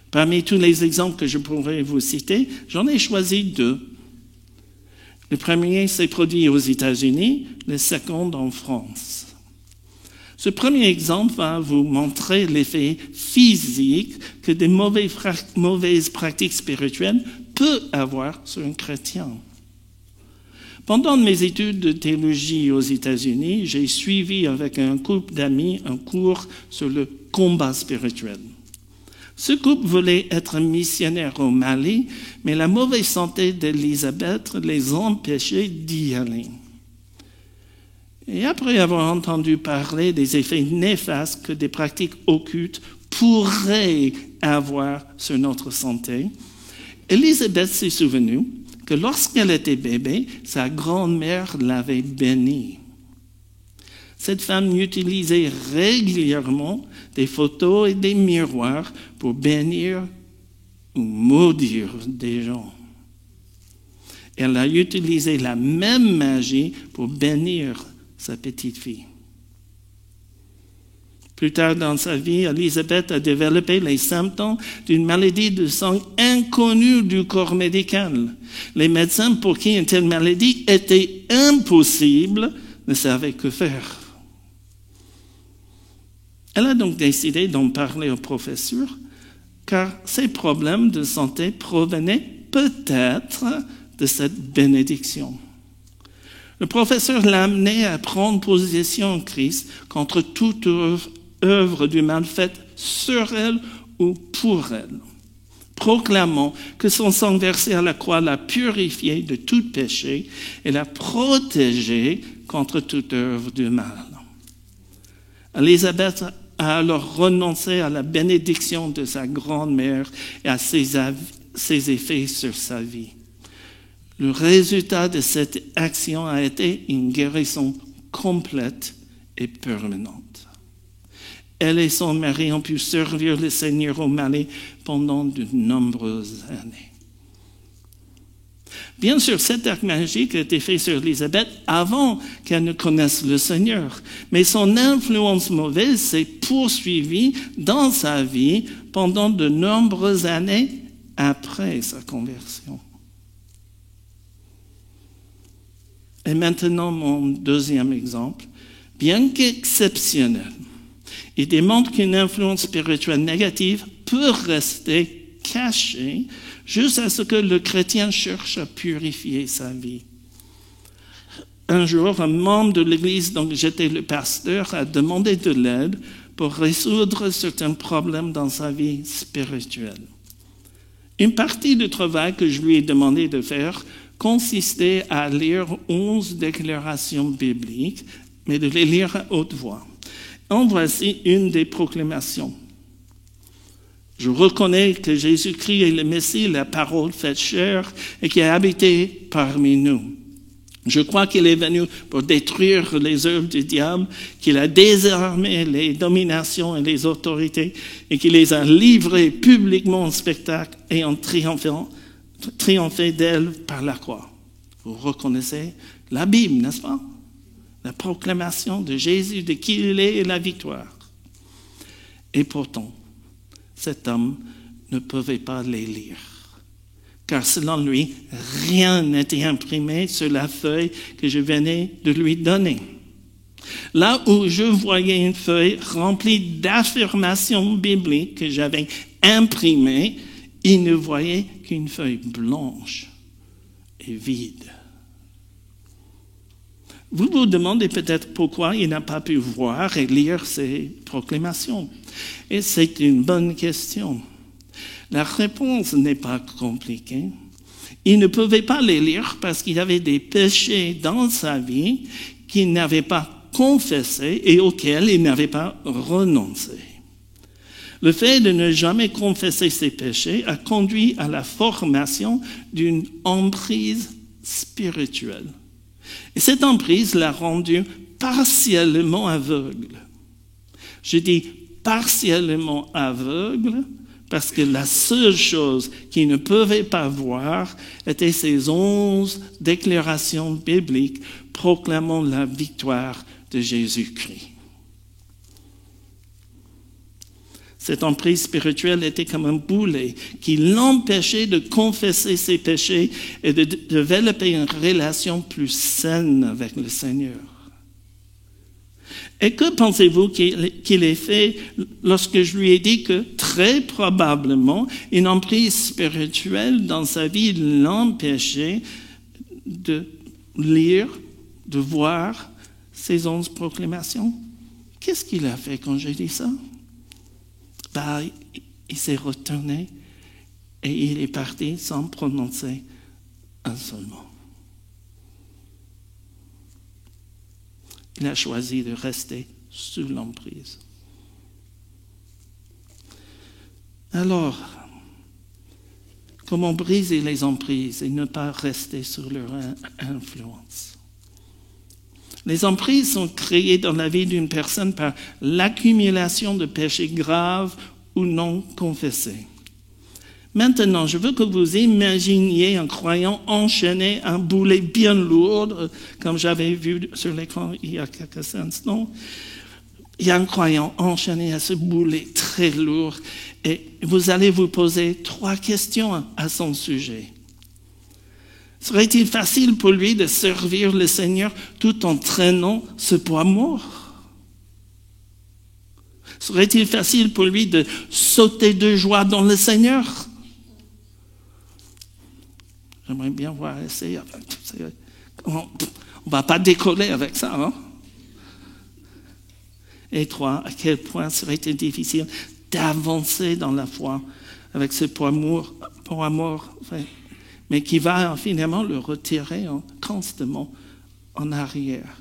Speaker 2: Parmi tous les exemples que je pourrais vous citer, j'en ai choisi 2. Le premier s'est produit aux États-Unis, le second en France. Ce premier exemple va vous montrer l'effet physique que de mauvaises pratiques spirituelles peuvent avoir sur un chrétien. Pendant mes études de théologie aux États-Unis, j'ai suivi avec un couple d'amis un cours sur le combat spirituel. Ce couple voulait être missionnaire au Mali, mais la mauvaise santé d'Élisabeth les empêchait d'y aller. Et après avoir entendu parler des effets néfastes que des pratiques occultes pourraient avoir sur notre santé, Élisabeth s'est souvenue que lorsqu'elle était bébé, sa grand-mère l'avait bénie. Cette femme utilisait régulièrement des photos et des miroirs pour bénir ou maudire des gens. Elle a utilisé la même magie pour bénir sa petite fille. Plus tard dans sa vie, Élisabeth a développé les symptômes d'une maladie de sang inconnue du corps médical. Les médecins pour qui une telle maladie était impossible ne savaient que faire. Elle a donc décidé d'en parler au professeur, car ses problèmes de santé provenaient peut-être de cette bénédiction. Le professeur l'a amené à prendre position en Christ contre toute œuvre du mal faite sur elle ou pour elle, proclamant que son sang versé à la croix l'a purifiée de tout péché et l'a protégée contre toute œuvre du mal. Élisabeth a alors renoncé à la bénédiction de sa grand-mère et à ses effets sur sa vie. Le résultat de cette action a été une guérison complète et permanente. Elle et son mari ont pu servir le Seigneur au Mali pendant de nombreuses années. Bien sûr, cet acte magique a été fait sur Élisabeth avant qu'elle ne connaisse le Seigneur, mais son influence mauvaise s'est poursuivie dans sa vie pendant de nombreuses années après sa conversion. Et maintenant, mon deuxième exemple, bien qu'exceptionnel, il démontre qu'une influence spirituelle négative peut rester cachée jusqu'à ce que le chrétien cherche à purifier sa vie. Un jour, un membre de l'Église dont j'étais le pasteur a demandé de l'aide pour résoudre certains problèmes dans sa vie spirituelle. Une partie du travail que je lui ai demandé de faire consistait à lire 11 déclarations bibliques, mais de les lire à haute voix. En voici une des proclamations. Je reconnais que Jésus-Christ est le Messie, la parole faite chair, et qui a habité parmi nous. Je crois qu'il est venu pour détruire les œuvres du diable, qu'il a désarmé les dominations et les autorités, et qu'il les a livrées publiquement au spectacle et en triomphé d'elle par la croix. Vous reconnaissez la Bible, n'est-ce pas? La proclamation de Jésus, de qui il est et la victoire. Et pourtant, cet homme ne pouvait pas les lire. Car selon lui, rien n'était imprimé sur la feuille que je venais de lui donner. Là où je voyais une feuille remplie d'affirmations bibliques que j'avais imprimées, il ne voyait qu'une feuille blanche et vide. Vous vous demandez peut-être pourquoi il n'a pas pu voir et lire ces proclamations. Et c'est une bonne question. La réponse n'est pas compliquée. Il ne pouvait pas les lire parce qu'il y avait des péchés dans sa vie qu'il n'avait pas confessés et auxquels il n'avait pas renoncé. Le fait de ne jamais confesser ses péchés a conduit à la formation d'une emprise spirituelle. Et cette emprise l'a rendu partiellement aveugle. Je dis partiellement aveugle parce que la seule chose qu'il ne pouvait pas voir était ces 11 déclarations bibliques proclamant la victoire de Jésus-Christ. Cette emprise spirituelle était comme un boulet qui l'empêchait de confesser ses péchés et de développer une relation plus saine avec le Seigneur. Et que pensez-vous qu'il ait fait lorsque je lui ai dit que très probablement une emprise spirituelle dans sa vie l'empêchait de lire, de voir ces 11 proclamations? Qu'est-ce qu'il a fait quand j'ai dit ça? Il s'est retourné et il est parti sans prononcer un seul mot. Il a choisi de rester sous l'emprise. Alors, comment briser les emprises et ne pas rester sous leur influence? Les emprises sont créées dans la vie d'une personne par l'accumulation de péchés graves ou non confessés. Maintenant, je veux que vous imaginiez un croyant enchaîner un boulet bien lourd, comme j'avais vu sur l'écran il y a quelques instants. Il y a un croyant enchaîné à ce boulet très lourd et vous allez vous poser 3 questions à son sujet. Serait-il facile pour lui de servir le Seigneur tout en traînant ce poids mort? Serait-il facile pour lui de sauter de joie dans le Seigneur? J'aimerais bien voir essayer. On ne va pas décoller avec ça. Hein? Et 3, à quel point serait-il difficile d'avancer dans la foi avec ce poids mort, mais qui va finalement le retirer constamment en arrière.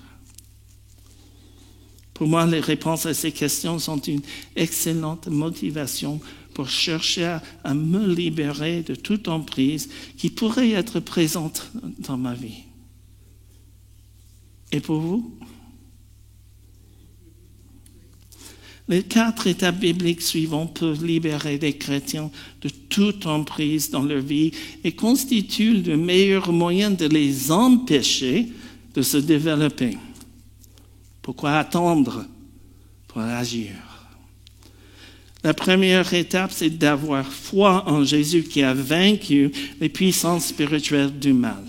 Speaker 2: Pour moi, les réponses à ces questions sont une excellente motivation pour chercher à me libérer de toute emprise qui pourrait être présente dans ma vie. Et pour vous? Les 4 étapes bibliques suivantes peuvent libérer les chrétiens de toute emprise dans leur vie et constituent le meilleur moyen de les empêcher de se développer. Pourquoi attendre pour agir? La première étape, c'est d'avoir foi en Jésus qui a vaincu les puissances spirituelles du mal.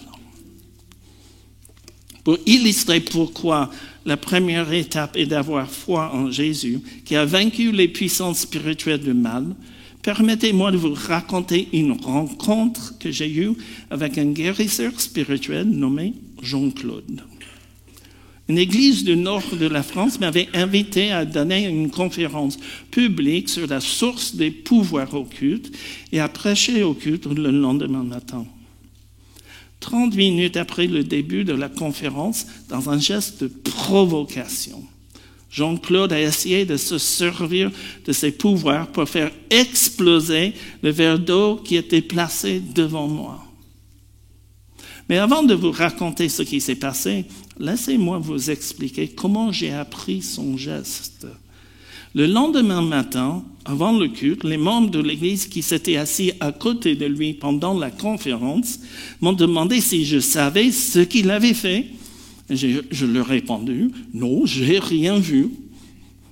Speaker 2: Pour illustrer pourquoi la première étape est d'avoir foi en Jésus, qui a vaincu les puissances spirituelles du mal, permettez-moi de vous raconter une rencontre que j'ai eue avec un guérisseur spirituel nommé Jean-Claude. Une église du nord de la France m'avait invité à donner une conférence publique sur la source des pouvoirs occultes et à prêcher au culte le lendemain matin. 30 minutes après le début de la conférence, dans un geste de provocation, Jean-Claude a essayé de se servir de ses pouvoirs pour faire exploser le verre d'eau qui était placé devant moi. Mais avant de vous raconter ce qui s'est passé, laissez-moi vous expliquer comment j'ai appris son geste. Le lendemain matin, avant le culte, les membres de l'Église qui s'étaient assis à côté de lui pendant la conférence m'ont demandé si je savais ce qu'il avait fait. Et je leur ai répondu, non, j'ai rien vu.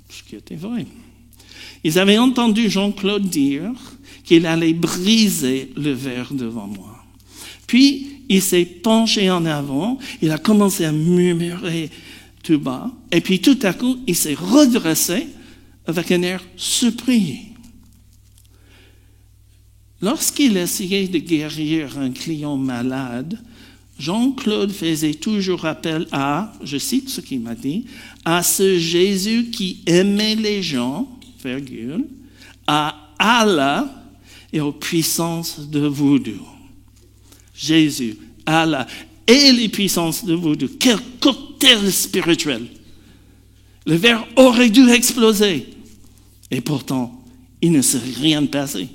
Speaker 2: Ce qui était vrai. Ils avaient entendu Jean-Claude dire qu'il allait briser le verre devant moi. Puis, il s'est penché en avant, il a commencé à murmurer tout bas, et puis tout à coup, il s'est redressé avec un air surpris. Lorsqu'il essayait de guérir un client malade, Jean-Claude faisait toujours appel à, je cite ce qu'il m'a dit, à ce Jésus qui aimait les gens, virgule, à Allah et aux puissances de Voodoo. Jésus, Allah et les puissances de Voodoo. Quel cocktail spirituel! Le verre aurait dû exploser. Et pourtant, il ne s'est rien passé.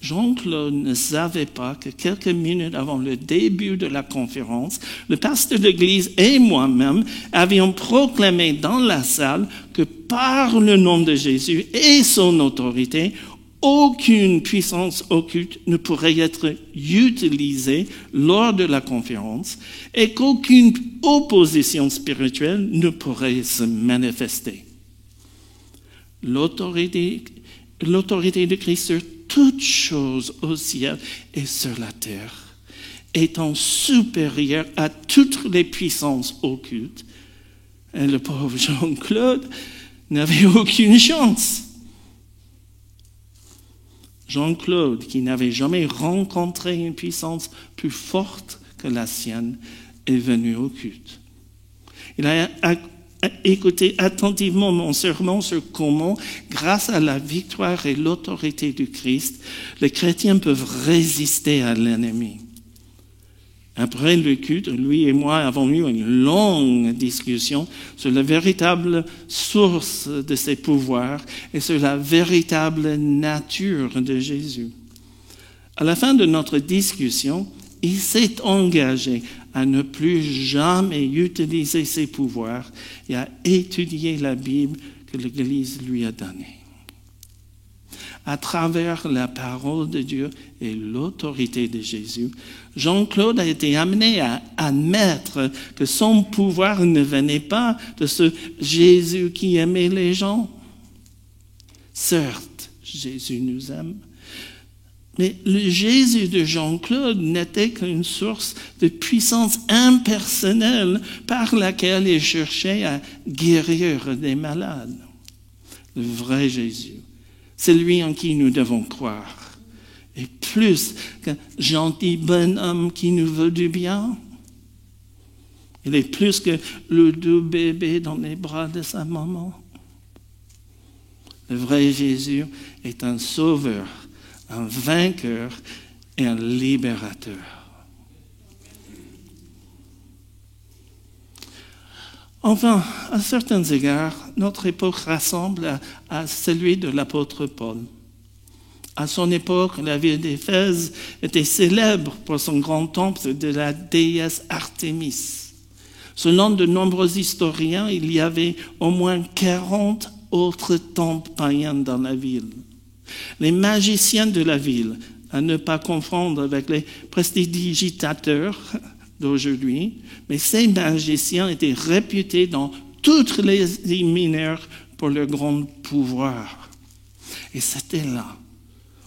Speaker 2: Jean-Claude ne savait pas que quelques minutes avant le début de la conférence, le pasteur de l'église et moi-même avions proclamé dans la salle que par le nom de Jésus et son autorité, aucune puissance occulte ne pourrait être utilisée lors de la conférence et qu'aucune opposition spirituelle ne pourrait se manifester. L'autorité de Christ sur toutes choses au ciel et sur la terre, étant supérieure à toutes les puissances occultes, et le pauvre Jean-Claude n'avait aucune chance. Jean-Claude, qui n'avait jamais rencontré une puissance plus forte que la sienne, est venu au culte. Il a écoutez attentivement mon sermon sur comment, grâce à la victoire et l'autorité du Christ, les chrétiens peuvent résister à l'ennemi. Après le culte, lui et moi avons eu une longue discussion sur la véritable source de ses pouvoirs et sur la véritable nature de Jésus. À la fin de notre discussion, il s'est engagé à ne plus jamais utiliser ses pouvoirs et à étudier la Bible que l'Église lui a donnée. À travers la parole de Dieu et l'autorité de Jésus, Jean-Claude a été amené à admettre que son pouvoir ne venait pas de ce Jésus qui aimait les gens. Certes, Jésus nous aime, mais le Jésus de Jean-Claude n'était qu'une source de puissance impersonnelle par laquelle il cherchait à guérir des malades. Le vrai Jésus, c'est lui en qui nous devons croire. Et plus qu'un gentil bonhomme qui nous veut du bien, il est plus que le doux bébé dans les bras de sa maman. Le vrai Jésus est un sauveur, un vainqueur et un libérateur. Enfin, à certains égards, notre époque ressemble à celui de l'apôtre Paul. À son époque, la ville d'Éphèse était célèbre pour son grand temple de la déesse Artémis. Selon de nombreux historiens, il y avait au moins 40 autres temples païens dans la ville. Les magiciens de la ville, à ne pas confondre avec les prestidigitateurs d'aujourd'hui, mais ces magiciens étaient réputés dans toutes les îles mineures pour leur grand pouvoir. Et c'était là,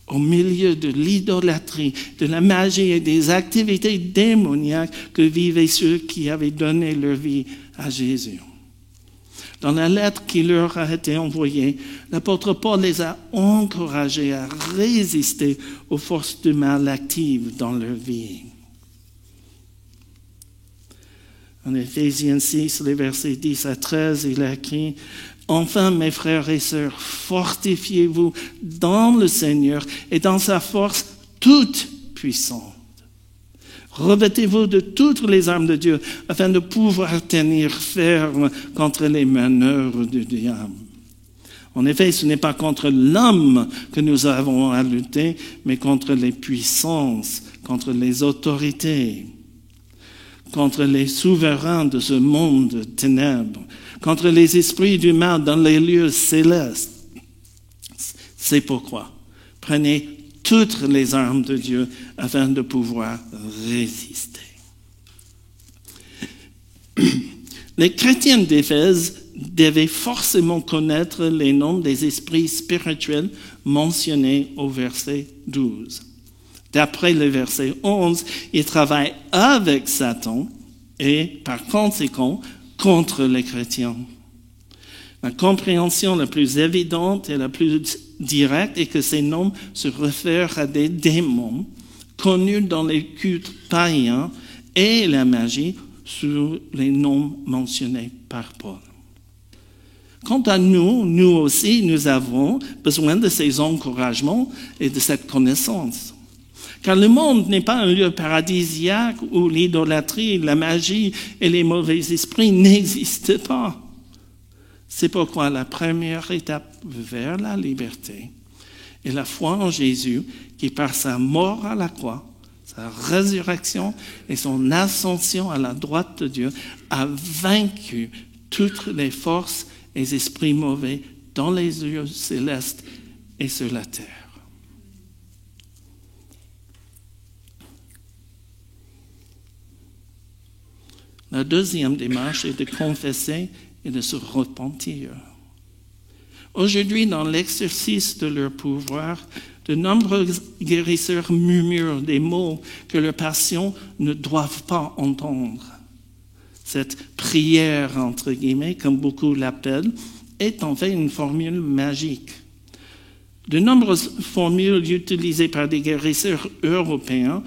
Speaker 2: au milieu de l'idolâtrie, de la magie et des activités démoniaques que vivaient ceux qui avaient donné leur vie à Jésus. Dans la lettre qui leur a été envoyée, l'apôtre Paul les a encouragés à résister aux forces du mal actives dans leur vie. En Éphésiens 6, les versets 10 à 13, il a écrit « Enfin, mes frères et sœurs, fortifiez-vous dans le Seigneur et dans sa force toute puissante. Revêtez-vous de toutes les armes de Dieu afin de pouvoir tenir ferme contre les manœuvres du diable. En effet, ce n'est pas contre l'homme que nous avons à lutter, mais contre les puissances, contre les autorités, contre les souverains de ce monde de ténèbres, contre les esprits du mal dans les lieux célestes. C'est pourquoi prenez toutes les armes de Dieu afin de pouvoir résister. Les chrétiens d'Éphèse devaient forcément connaître les noms des esprits spirituels mentionnés au verset 12. D'après le verset 11, ils travaillent avec Satan et, par conséquent, contre les chrétiens. La compréhension la plus évidente et la plus directe est que ces noms se réfèrent à des démons connus dans les cultes païens et la magie sous les noms mentionnés par Paul. Quant à nous, nous aussi, nous avons besoin de ces encouragements et de cette connaissance. Car le monde n'est pas un lieu paradisiaque où l'idolâtrie, la magie et les mauvais esprits n'existent pas. C'est pourquoi la première étape vers la liberté est la foi en Jésus qui, par sa mort à la croix, sa résurrection et son ascension à la droite de Dieu, a vaincu toutes les forces et les esprits mauvais dans les lieux célestes et sur la terre. La deuxième démarche est de confesser et de se repentir. Aujourd'hui, dans l'exercice de leur pouvoir, de nombreux guérisseurs murmurent des mots que leurs patients ne doivent pas entendre. Cette prière, entre guillemets, comme beaucoup l'appellent, est en fait une formule magique. De nombreuses formules utilisées par des guérisseurs européens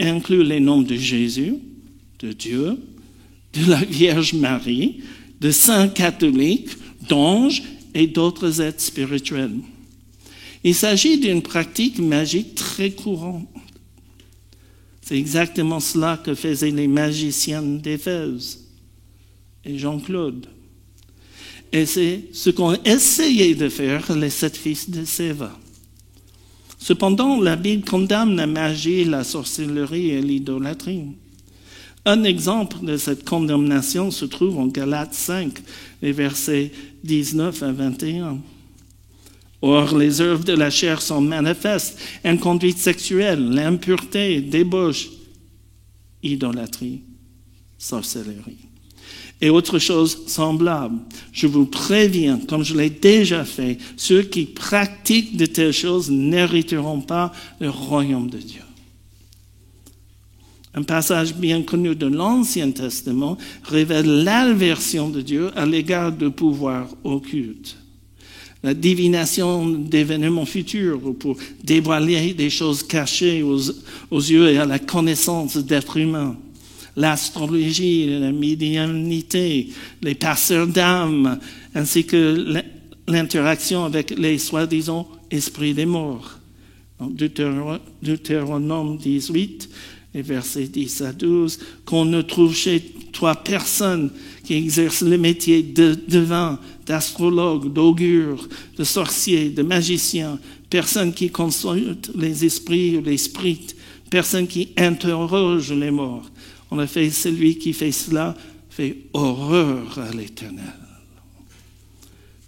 Speaker 2: incluent les noms de Jésus, de Dieu, de la Vierge Marie, de saints catholiques, d'anges et d'autres êtres spirituels. Il s'agit d'une pratique magique très courante. C'est exactement cela que faisaient les magiciens d'Éphèse et Jean-Claude. Et c'est ce qu'ont essayé de faire les 7 fils de Séva. Cependant, la Bible condamne la magie, la sorcellerie et l'idolâtrie. Un exemple de cette condamnation se trouve en Galates 5, les versets 19 à 21. Or, les œuvres de la chair sont manifestes, inconduite sexuelle, l'impureté, débauche, idolâtrie, sorcellerie. Et autre chose semblable. Je vous préviens, comme je l'ai déjà fait, ceux qui pratiquent de telles choses n'hériteront pas le royaume de Dieu. Un passage bien connu de l'Ancien Testament révèle l'aversion de Dieu à l'égard du pouvoir occulte. La divination d'événements futurs pour dévoiler des choses cachées aux yeux et à la connaissance d'êtres humains. L'astrologie, la médiumnité, les passeurs d'âmes, ainsi que l'interaction avec les soi-disant esprits des morts. Dans Deutéronome 18, les versets 10 à 12, qu'on ne trouve chez toi personne qui exerce le métier de devin, d'astrologue, d'augure, de sorcier, de magicien, personne qui consulte les esprits ou les spirites, personne qui interroge les morts. En effet, celui qui fait cela fait horreur à l'Éternel.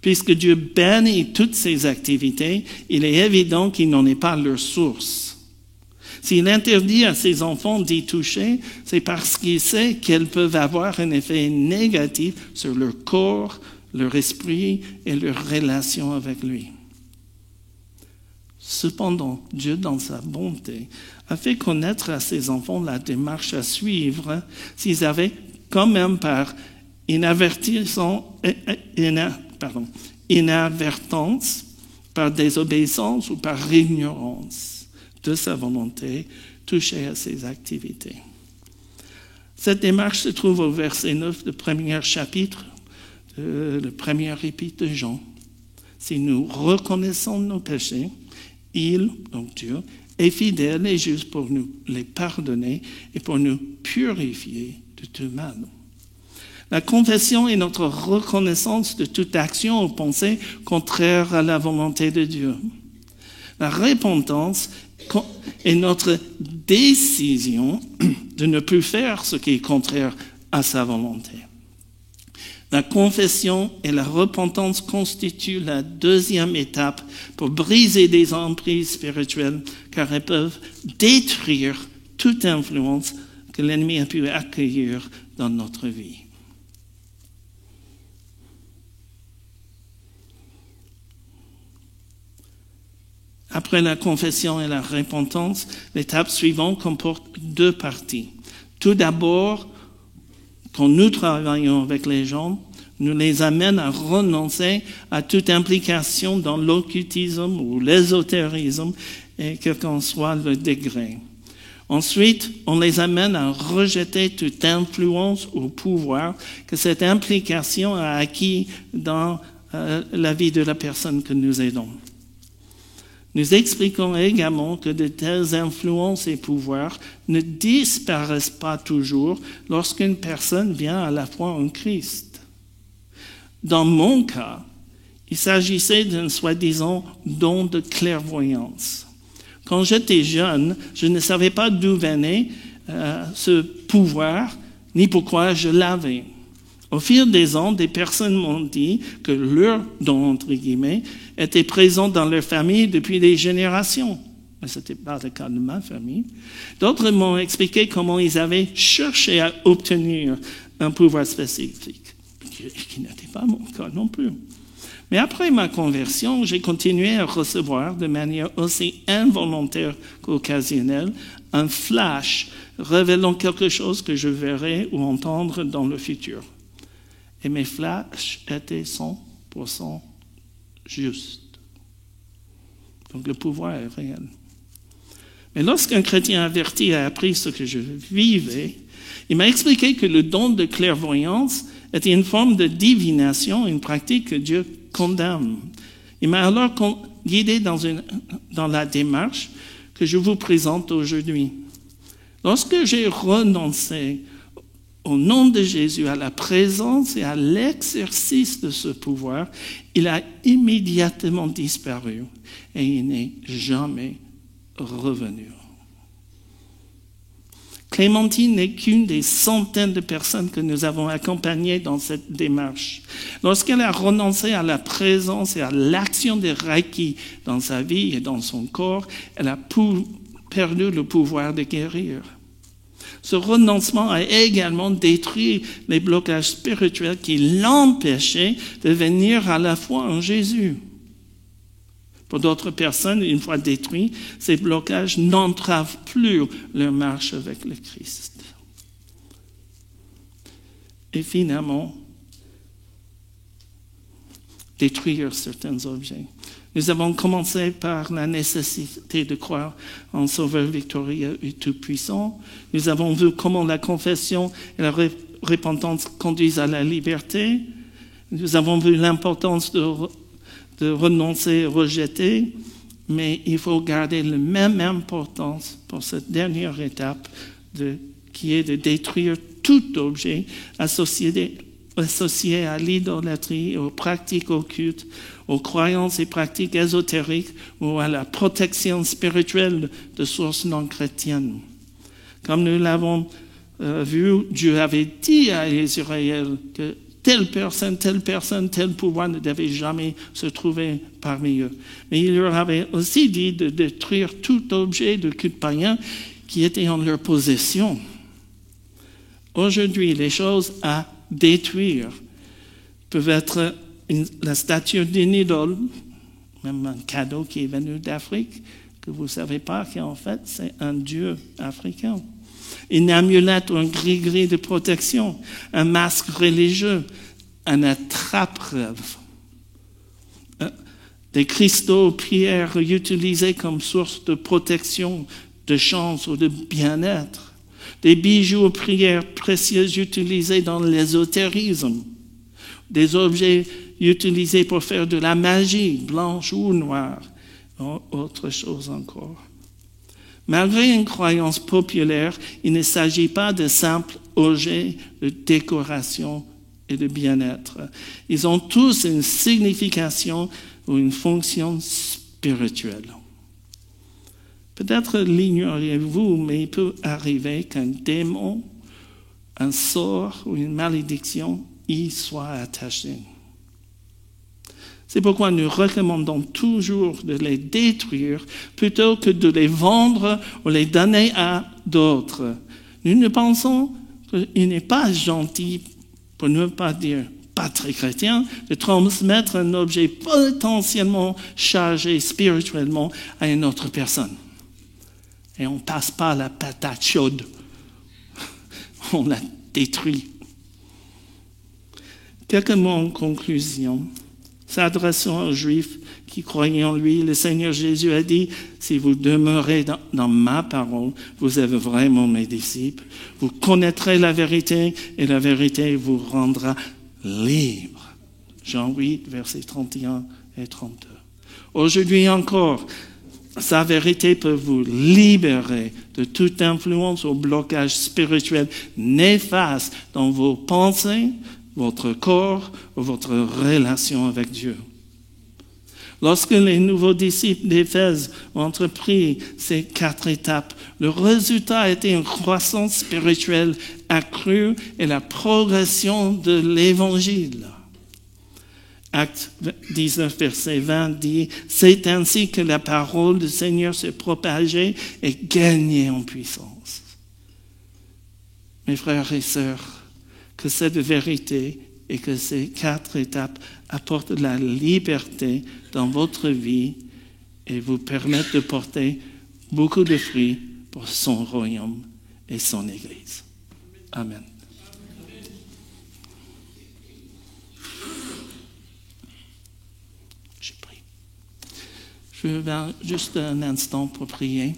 Speaker 2: Puisque Dieu bénit toutes ces activités, il est évident qu'il n'en est pas leur source. S'il interdit à ses enfants d'y toucher, c'est parce qu'il sait qu'elles peuvent avoir un effet négatif sur leur corps, leur esprit et leur relation avec lui. Cependant, Dieu, dans sa bonté, a fait connaître à ses enfants la démarche à suivre s'ils avaient quand même par inadvertance, par désobéissance ou par ignorance de sa volonté, touché à ses activités. Cette démarche se trouve au verset 9 du premier chapitre de la première épître de Jean. Si nous reconnaissons nos péchés, il, donc Dieu, est fidèle et juste pour nous les pardonner et pour nous purifier de tout mal. La confession est notre reconnaissance de toute action ou pensée contraire à la volonté de Dieu. La repentance et notre décision de ne plus faire ce qui est contraire à sa volonté. La confession et la repentance constituent la deuxième étape pour briser des emprises spirituelles, car elles peuvent détruire toute influence que l'ennemi a pu accueillir dans notre vie. Après la confession et la repentance, l'étape suivante comporte deux parties. Tout d'abord, quand nous travaillons avec les gens, nous les amène à renoncer à toute implication dans l'occultisme ou l'ésotérisme, et quel qu'en soit le degré. Ensuite, on les amène à rejeter toute influence ou pouvoir que cette implication a acquis dans la vie de la personne que nous aidons. Nous expliquons également que de telles influences et pouvoirs ne disparaissent pas toujours lorsqu'une personne vient à la foi en Christ. Dans mon cas, il s'agissait d'un soi-disant don de clairvoyance. Quand j'étais jeune, je ne savais pas d'où venait ce pouvoir, ni pourquoi je l'avais. Au fil des ans, des personnes m'ont dit que leur don, entre guillemets, était présent dans leur famille depuis des générations. Mais ce n'était pas le cas de ma famille. D'autres m'ont expliqué comment ils avaient cherché à obtenir un pouvoir spécifique, qui n'était pas mon cas non plus. Mais après ma conversion, j'ai continué à recevoir de manière aussi involontaire qu'occasionnelle un flash révélant quelque chose que je verrai ou entendre dans le futur. Et mes flashs étaient 100% justes. Donc le pouvoir est réel. Mais lorsqu'un chrétien averti a appris ce que je vivais, il m'a expliqué que le don de clairvoyance était une forme de divination, une pratique que Dieu condamne. Il m'a alors guidé dans la démarche que je vous présente aujourd'hui. Lorsque j'ai renoncé au nom de Jésus à la présence et à l'exercice de ce pouvoir, il a immédiatement disparu et il n'est jamais revenu. Clémentine n'est qu'une des centaines de personnes que nous avons accompagnées dans cette démarche. Lorsqu'elle a renoncé à la présence et à l'action des Reiki dans sa vie et dans son corps, elle a perdu le pouvoir de guérir. Ce renoncement a également détruit les blocages spirituels qui l'empêchaient de venir à la foi en Jésus. Pour d'autres personnes, une fois détruits, ces blocages n'entravent plus leur marche avec le Christ. Et finalement, détruire certains objets. Nous avons commencé par la nécessité de croire en Sauveur victorieux et tout-puissant. Nous avons vu comment la confession et la repentance conduisent à la liberté. Nous avons vu l'importance de renoncer, rejeter, mais il faut garder la même importance pour cette dernière étape qui est de détruire tout objet associé à l'idolâtrie, aux pratiques occultes, aux croyances et pratiques ésotériques ou à la protection spirituelle de sources non chrétiennes. Comme nous l'avons vu, Dieu avait dit à Israël que telle personne, tel pouvoir ne devait jamais se trouver parmi eux. Mais il leur avait aussi dit de détruire tout objet de culte païen qui était en leur possession. Aujourd'hui, les choses à détruire peuvent être la statue d'une idole, même un cadeau qui est venu d'Afrique, que vous ne savez pas qu'en fait c'est un dieu africain. Une amulette ou un gris-gris de protection, un masque religieux, un attrape-rêve, des cristaux aux prières utilisés comme source de protection, de chance ou de bien-être, des bijoux aux prières précieuses utilisés dans l'ésotérisme, des objets utilisés pour faire de la magie, blanche ou noire, autre chose encore. Malgré une croyance populaire, il ne s'agit pas de simples objets de décoration et de bien-être. Ils ont tous une signification ou une fonction spirituelle. Peut-être l'ignoriez-vous, mais il peut arriver qu'un démon, un sort ou une malédiction y soit attaché. C'est pourquoi nous recommandons toujours de les détruire plutôt que de les vendre ou les donner à d'autres. Nous ne pensons qu'il n'est pas gentil, pour ne pas dire pas très chrétien, de transmettre un objet potentiellement chargé spirituellement à une autre personne. Et on ne passe pas la patate chaude. On la détruit. Quelques mots en conclusion. S'adressant aux Juifs qui croyaient en lui, le Seigneur Jésus a dit, « Si vous demeurez dans ma parole, vous êtes vraiment mes disciples. Vous connaîtrez la vérité et la vérité vous rendra libre. » Jean 8, versets 31 et 32. Aujourd'hui encore, sa vérité peut vous libérer de toute influence ou blocage spirituel néfaste dans vos pensées, votre corps ou votre relation avec Dieu. Lorsque les nouveaux disciples d'Éphèse ont entrepris ces 4 étapes, le résultat a été une croissance spirituelle accrue et la progression de l'Évangile. Acte 19, verset 20 dit « C'est ainsi que la parole du Seigneur s'est propagée et gagnée en puissance. » Mes frères et sœurs, que cette vérité et que ces 4 étapes apportent la liberté dans votre vie et vous permettent de porter beaucoup de fruits pour son royaume et son Église. Amen. J'ai prié. Je vais juste un instant pour prier.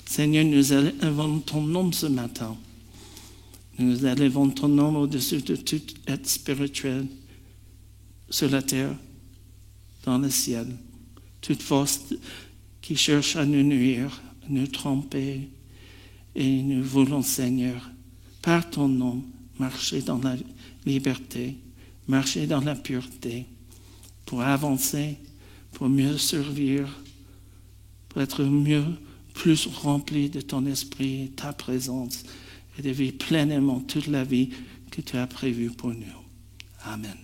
Speaker 2: Seigneur, nous élevons ton nom ce matin. Nous élevons ton nom au-dessus de tout être spirituel sur la terre, dans le ciel. Toute force qui cherche à nous nuire, à nous tromper. Et nous voulons, Seigneur, par ton nom, marcher dans la liberté, marcher dans la pureté, pour avancer, pour mieux servir, pour être plus rempli de ton esprit et ta présence, et de vivre pleinement toute la vie que tu as prévue pour nous. Amen.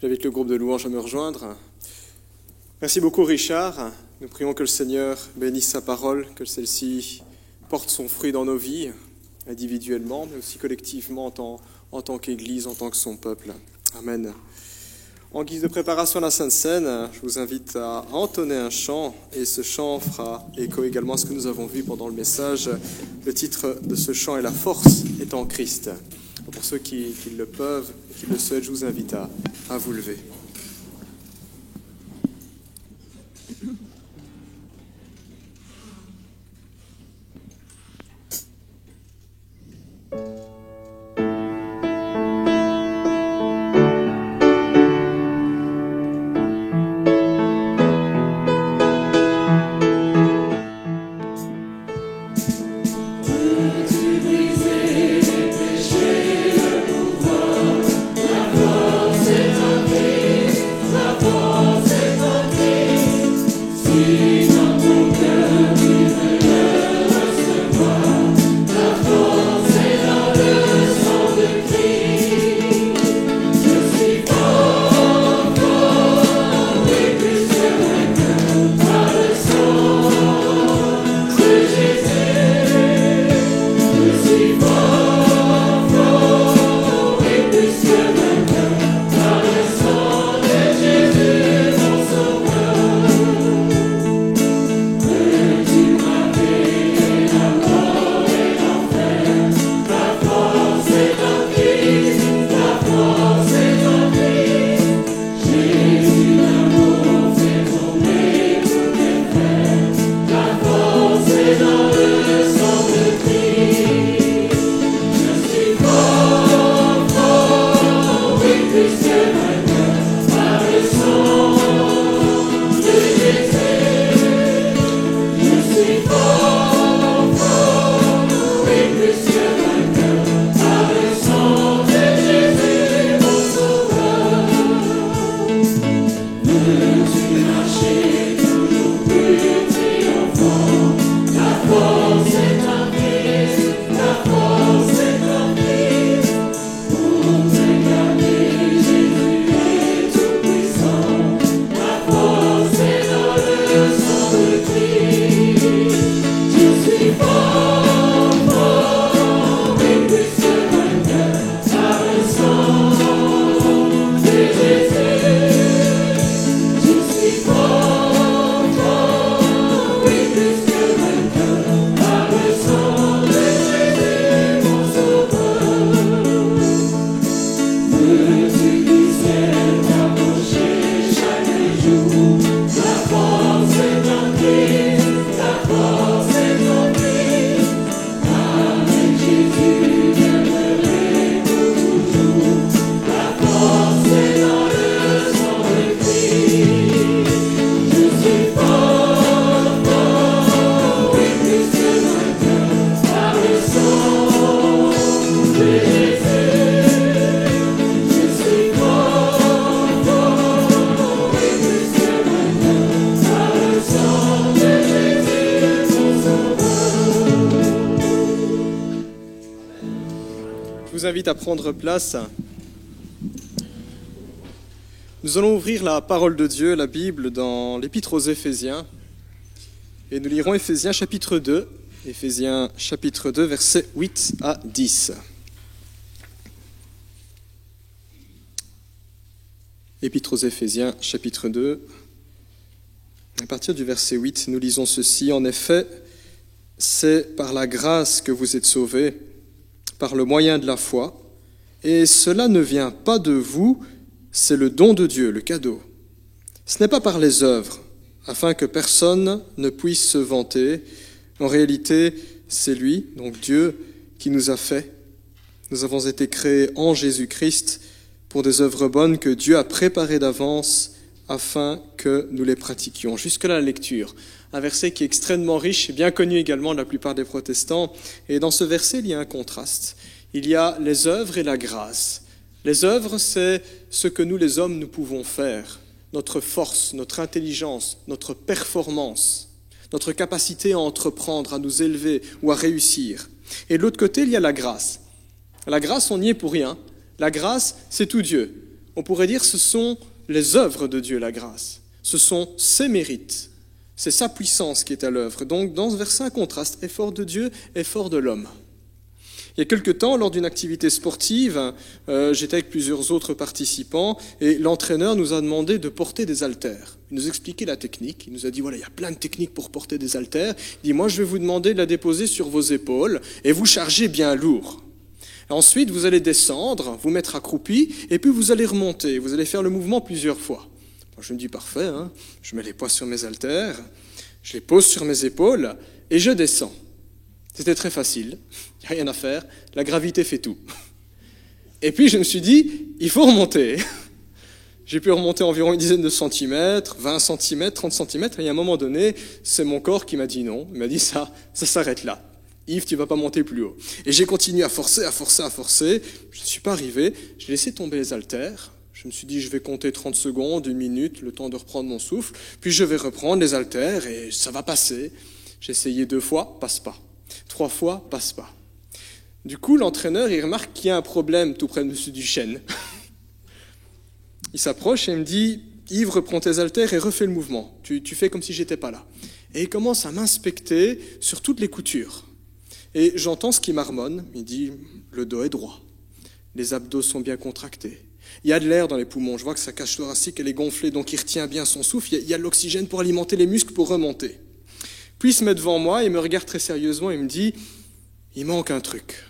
Speaker 1: J'invite le groupe de louanges à me rejoindre. Merci beaucoup Richard. Nous prions que le Seigneur bénisse sa parole, que celle-ci porte son fruit dans nos vies, individuellement, mais aussi collectivement en tant qu'Église, en tant que son peuple. Amen. En guise de préparation à la Sainte Seine, je vous invite à entonner un chant, et ce chant fera écho également à ce que nous avons vu pendant le message. Le titre de ce chant est « La force est en Christ ». Pour ceux qui le peuvent, qui le souhaitent, je vous invite à vous lever.
Speaker 3: C'est un
Speaker 1: vous invite à prendre place. Nous allons ouvrir la parole de Dieu, la Bible, dans l'Épître aux Éphésiens. Et nous lirons Éphésiens chapitre 2, Éphésiens chapitre 2, versets 8 à 10. Épître aux Éphésiens chapitre 2, à partir du verset 8, nous lisons ceci. En effet, c'est par la grâce que vous êtes sauvés, par le moyen de la foi, et cela ne vient pas de vous, c'est le don de Dieu, le cadeau. Ce n'est pas par les œuvres, afin que personne ne puisse se vanter. En réalité, c'est lui, donc Dieu, qui nous a fait. Nous avons été créés en Jésus-Christ pour des œuvres bonnes que Dieu a préparées d'avance afin que nous les pratiquions. Jusque-là, la lecture. Un verset qui est extrêmement riche et bien connu également de la plupart des protestants. Et dans ce verset, il y a un contraste. Il y a les œuvres et la grâce. Les œuvres, c'est ce que nous, les hommes, nous pouvons faire. Notre force, notre intelligence, notre performance, notre capacité à entreprendre, à nous élever ou à réussir. Et de l'autre côté, il y a la grâce. La grâce, on n'y est pour rien. La grâce, c'est tout Dieu. On pourrait dire que ce sont les œuvres de Dieu, la grâce. Ce sont ses mérites. C'est sa puissance qui est à l'œuvre. Donc, dans ce verset, un contraste, effort de Dieu, effort de l'homme. Il y a quelque temps, lors d'une activité sportive, j'étais avec plusieurs autres participants et l'entraîneur nous a demandé de porter des haltères. Il nous expliquait la technique. Il nous a dit, voilà, il y a plein de techniques pour porter des haltères. Il dit, moi, je vais vous demander de la déposer sur vos épaules et vous chargez bien lourd. Ensuite, vous allez descendre, vous mettre accroupi et puis vous allez remonter. Vous allez faire le mouvement plusieurs fois. Moi, je me dis, parfait, hein, je mets les poids sur mes haltères, je les pose sur mes épaules et je descends. C'était très facile, il n'y a rien à faire, la gravité fait tout. Et puis je me suis dit, il faut remonter. J'ai pu remonter environ une dizaine de centimètres, 20 centimètres, 30 centimètres, et à un moment donné, c'est mon corps qui m'a dit non. Il m'a dit ça s'arrête là. Yves, tu ne vas pas monter plus haut. Et j'ai continué à forcer. Je ne suis pas arrivé, j'ai laissé tomber les haltères. Je me suis dit, je vais compter 30 secondes, 1 minute, le temps de reprendre mon souffle, puis je vais reprendre les haltères et ça va passer. J'ai essayé 2 fois, passe pas. 3 fois, passe pas. Du coup, l'entraîneur, il remarque qu'il y a un problème tout près de M. Duchesne. Il s'approche et il me dit, Yves, reprends tes haltères et refais le mouvement. Tu fais comme si j'étais pas là. Et il commence à m'inspecter sur toutes les coutures. Et j'entends ce qu'il marmonne. Il dit, le dos est droit. Les abdos sont bien contractés. Il y a de l'air dans les poumons. Je vois que sa cage thoracique, elle est gonflée, donc il retient bien son souffle. Il y a de l'oxygène pour alimenter les muscles pour remonter. Puis il se met devant moi, il me regarde très sérieusement, il me dit, il manque un truc.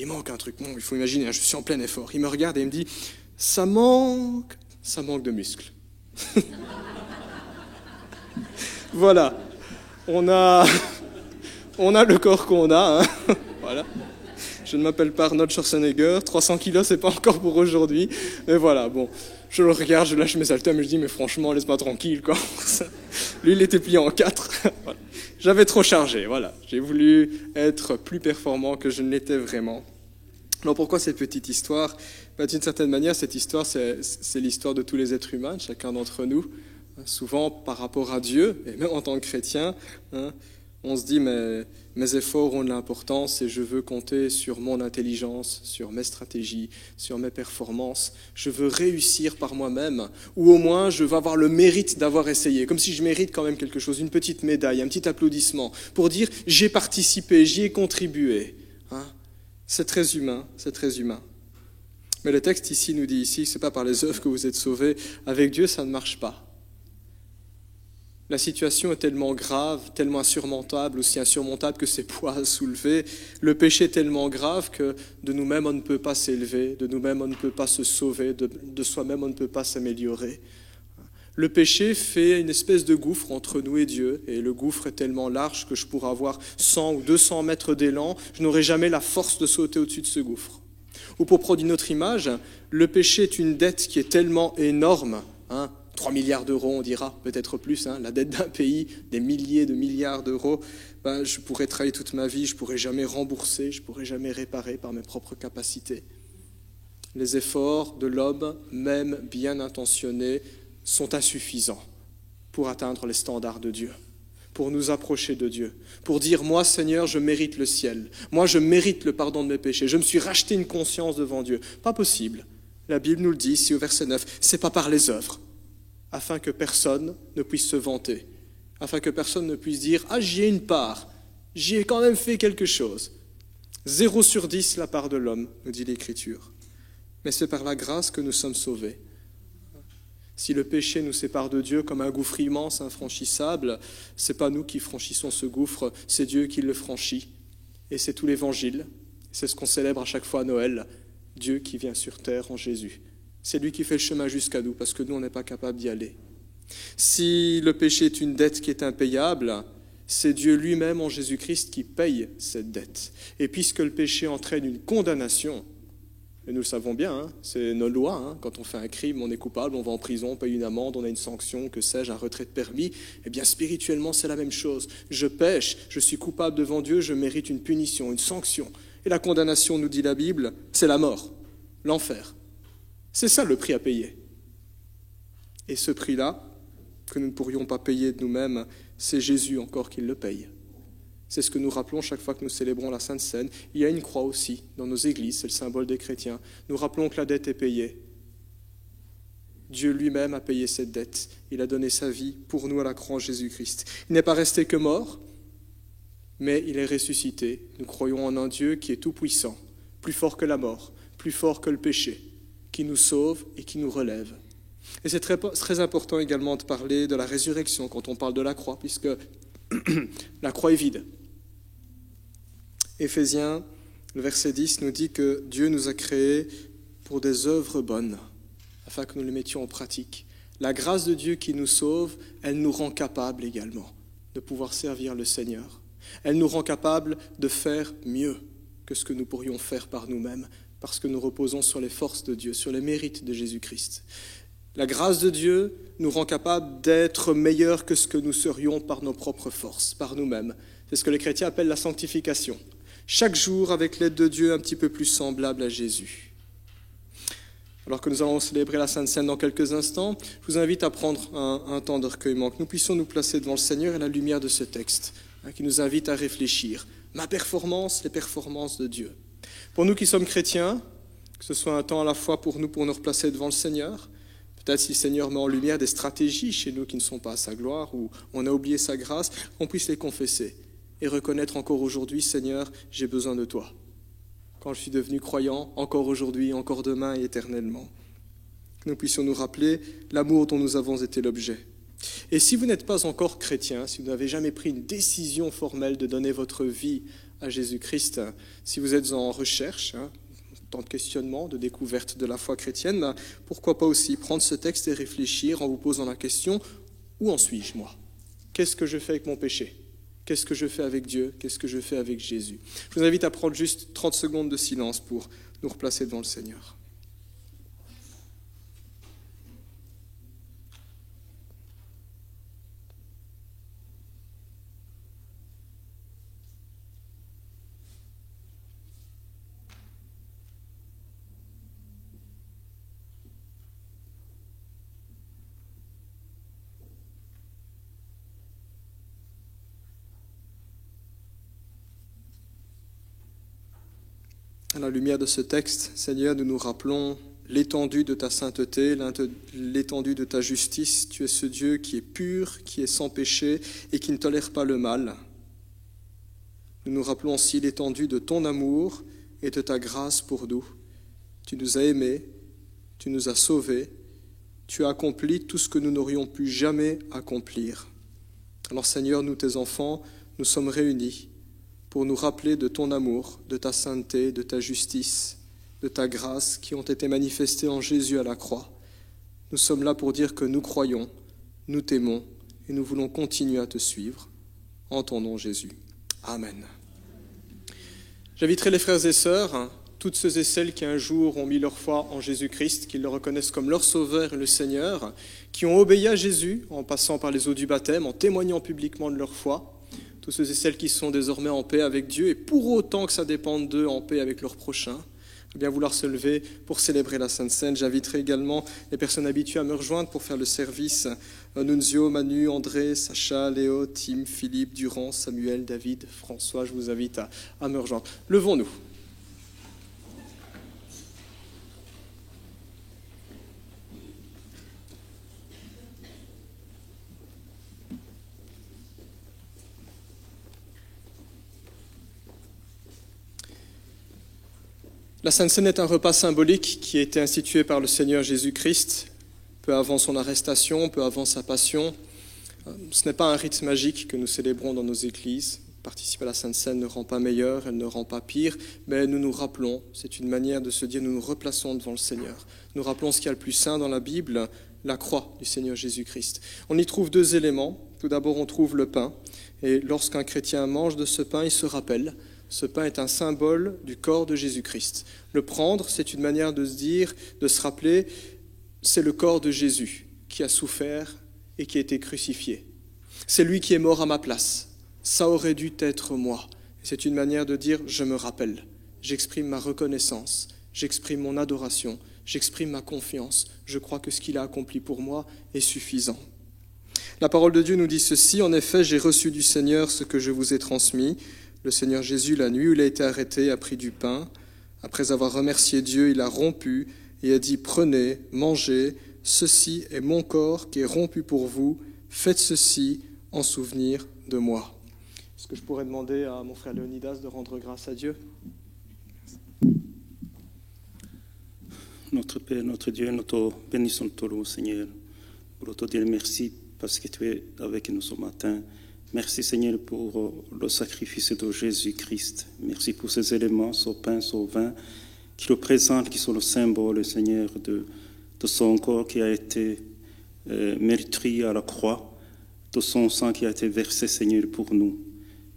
Speaker 1: Bon, il faut imaginer, je suis en plein effort. Il me regarde et il me dit, ça manque de muscles. Voilà, on a le corps qu'on a. Hein. Voilà. Je ne m'appelle pas Arnold Schwarzenegger, 300 kilos, c'est pas encore pour aujourd'hui. Mais voilà, bon, je le regarde, je lâche mes haltères, mais je dis, mais franchement, laisse-moi tranquille, quoi. Lui, il était plié en 4. Voilà. J'avais trop chargé, voilà. J'ai voulu être plus performant que je ne l'étais vraiment. Alors pourquoi cette petite histoire ? D'une certaine manière, cette histoire, c'est l'histoire de tous les êtres humains, de chacun d'entre nous. Souvent, par rapport à Dieu, et même en tant que chrétien, hein, on se dit, mais mes efforts ont de l'importance et je veux compter sur mon intelligence, sur mes stratégies, sur mes performances. Je veux réussir par moi-même, ou au moins je veux avoir le mérite d'avoir essayé, comme si je mérite quand même quelque chose, une petite médaille, un petit applaudissement, pour dire j'ai participé, j'y ai contribué. Hein, c'est très humain, c'est très humain. Mais le texte ici nous dit ici, c'est pas par les œuvres que vous êtes sauvés. Avec Dieu, ça ne marche pas. La situation est tellement grave, tellement insurmontable, aussi insurmontable que ses poids à soulever. Le péché est tellement grave que de nous-mêmes, on ne peut pas s'élever, de nous-mêmes, on ne peut pas se sauver, de soi-même, on ne peut pas s'améliorer. Le péché fait une espèce de gouffre entre nous et Dieu, et le gouffre est tellement large que je pourrais avoir 100 ou 200 mètres d'élan, je n'aurai jamais la force de sauter au-dessus de ce gouffre. Ou pour prendre une autre image, le péché est une dette qui est tellement énorme, 3 milliards d'euros, on dira, peut-être plus, la dette d'un pays, des milliers de milliards d'euros, je pourrais travailler toute ma vie, je ne pourrais jamais rembourser, je ne pourrais jamais réparer par mes propres capacités. Les efforts de l'homme, même bien intentionnés, sont insuffisants pour atteindre les standards de Dieu, pour nous approcher de Dieu, pour dire « Moi, Seigneur, je mérite le ciel. Moi, je mérite le pardon de mes péchés. Je me suis racheté une conscience devant Dieu. » Pas possible. La Bible nous le dit ici au verset 9. C'est pas par les œuvres, afin que personne ne puisse se vanter, afin que personne ne puisse dire « Ah, j'y ai une part. J'y ai quand même fait quelque chose. » 0 sur 10 la part de l'homme, nous dit l'Écriture. Mais c'est par la grâce que nous sommes sauvés. Si le péché nous sépare de Dieu comme un gouffre immense, infranchissable, ce n'est pas nous qui franchissons ce gouffre, c'est Dieu qui le franchit. Et c'est tout l'Évangile, c'est ce qu'on célèbre à chaque fois à Noël, Dieu qui vient sur terre en Jésus. C'est lui qui fait le chemin jusqu'à nous, parce que nous, on n'est pas capable d'y aller. Si le péché est une dette qui est impayable, c'est Dieu lui-même en Jésus-Christ qui paye cette dette. Et puisque le péché entraîne une condamnation, et nous le savons bien, c'est nos lois, quand on fait un crime, on est coupable, on va en prison, on paye une amende, on a une sanction, que sais-je, un retrait de permis. Eh bien, spirituellement, c'est la même chose. Je pêche, je suis coupable devant Dieu, je mérite une punition, une sanction. Et la condamnation, nous dit la Bible, c'est la mort, l'enfer. C'est ça le prix à payer. Et ce prix-là, que nous ne pourrions pas payer de nous-mêmes, c'est Jésus encore qui le paye. C'est ce que nous rappelons chaque fois que nous célébrons la Sainte Seine. Il y a une croix aussi dans nos églises, c'est le symbole des chrétiens. Nous rappelons que la dette est payée. Dieu lui-même a payé cette dette. Il a donné sa vie pour nous à la croix en Jésus-Christ. Il n'est pas resté que mort, mais il est ressuscité. Nous croyons en un Dieu qui est tout-puissant, plus fort que la mort, plus fort que le péché, qui nous sauve et qui nous relève. Et c'est très important également de parler de la résurrection quand on parle de la croix, puisque la croix est vide. Éphésiens, le verset 10 nous dit que Dieu nous a créés pour des œuvres bonnes, afin que nous les mettions en pratique. La grâce de Dieu qui nous sauve, elle nous rend capables également de pouvoir servir le Seigneur. Elle nous rend capables de faire mieux que ce que nous pourrions faire par nous-mêmes, parce que nous reposons sur les forces de Dieu, sur les mérites de Jésus-Christ. La grâce de Dieu nous rend capables d'être meilleurs que ce que nous serions par nos propres forces, par nous-mêmes. C'est ce que les chrétiens appellent la sanctification. Chaque jour, avec l'aide de Dieu, un petit peu plus semblable à Jésus. Alors que nous allons célébrer la Sainte Seine dans quelques instants, je vous invite à prendre un temps de recueillement, que nous puissions nous placer devant le Seigneur et la lumière de ce texte, qui nous invite à réfléchir. Ma performance, les performances de Dieu. Pour nous qui sommes chrétiens, que ce soit un temps à la fois pour nous replacer devant le Seigneur, peut-être si le Seigneur met en lumière des stratégies chez nous qui ne sont pas à sa gloire, ou on a oublié sa grâce, qu'on puisse les confesser et reconnaître encore aujourd'hui, Seigneur, j'ai besoin de toi. Quand je suis devenu croyant, encore aujourd'hui, encore demain et éternellement. Que nous puissions nous rappeler l'amour dont nous avons été l'objet. Et si vous n'êtes pas encore chrétien, si vous n'avez jamais pris une décision formelle de donner votre vie à Jésus-Christ, si vous êtes en recherche, temps de questionnement, de découverte de la foi chrétienne, pourquoi pas aussi prendre ce texte et réfléchir en vous posant la question, où en suis-je moi? Qu'est-ce que je fais avec mon péché? Qu'est-ce que je fais avec Dieu? Qu'est-ce que je fais avec Jésus? Je vous invite à prendre juste 30 secondes de silence pour nous replacer devant le Seigneur. À la lumière de ce texte, Seigneur, nous nous rappelons l'étendue de ta sainteté, l'étendue de ta justice. Tu es ce Dieu qui est pur, qui est sans péché et qui ne tolère pas le mal. Nous nous rappelons aussi l'étendue de ton amour et de ta grâce pour nous. Tu nous as aimés, tu nous as sauvés, tu as accompli tout ce que nous n'aurions pu jamais accomplir. Alors Seigneur, nous tes enfants, nous sommes réunis pour nous rappeler de ton amour, de ta sainteté, de ta justice, de ta grâce qui ont été manifestées en Jésus à la croix. Nous sommes là pour dire que nous croyons, nous t'aimons et nous voulons continuer à te suivre. En ton nom, Jésus. Amen. J'inviterai les frères et sœurs, toutes ceux et celles qui un jour ont mis leur foi en Jésus-Christ, qui le reconnaissent comme leur Sauveur et le Seigneur, qui ont obéi à Jésus en passant par les eaux du baptême, en témoignant publiquement de leur foi, tous ceux et celles qui sont désormais en paix avec Dieu, et pour autant que ça dépende d'eux, en paix avec leur prochain, bien vouloir se lever pour célébrer la Sainte Seine. J'inviterai également les personnes habituées à me rejoindre pour faire le service. Nunzio, Manu, André, Sacha, Léo, Tim, Philippe, Durand, Samuel, David, François, je vous invite à me rejoindre. Levons-nous. La Sainte Seine est un repas symbolique qui a été institué par le Seigneur Jésus-Christ, peu avant son arrestation, peu avant sa passion. Ce n'est pas un rite magique que nous célébrons dans nos églises. Participer à la Sainte Seine ne rend pas meilleur, elle ne rend pas pire, mais nous nous rappelons, c'est une manière de se dire, nous nous replaçons devant le Seigneur. Nous rappelons ce qu'il y a le plus saint dans la Bible, la croix du Seigneur Jésus-Christ. On y trouve deux éléments. Tout d'abord, on trouve le pain. Et lorsqu'un chrétien mange de ce pain, il se rappelle. Ce pain est un symbole du corps de Jésus-Christ. Le prendre, c'est une manière de se dire, de se rappeler, c'est le corps de Jésus qui a souffert et qui a été crucifié. C'est lui qui est mort à ma place. Ça aurait dû être moi. C'est une manière de dire, je me rappelle. J'exprime ma reconnaissance, j'exprime mon adoration, j'exprime ma confiance. Je crois que ce qu'il a accompli pour moi est suffisant. La parole de Dieu nous dit ceci, en effet, j'ai reçu du Seigneur ce que je vous ai transmis. Le Seigneur Jésus, la nuit où il a été arrêté, a pris du pain. Après avoir remercié Dieu, il a rompu et a dit « Prenez, mangez, ceci est mon corps qui est rompu pour vous. Faites ceci en souvenir de moi. » Est-ce que je pourrais demander à mon frère Léonidas de rendre grâce à Dieu ?
Speaker 3: Notre Père, notre Dieu, nous te bénissons ton Seigneur, pour te dire merci parce que tu es avec nous ce matin. Merci Seigneur pour le sacrifice de Jésus-Christ. Merci pour ces éléments, ce pain, ce vin, qui représentent, qui sont le symbole, Seigneur, de son corps qui a été meurtri à la croix, de son sang qui a été versé, Seigneur, pour nous.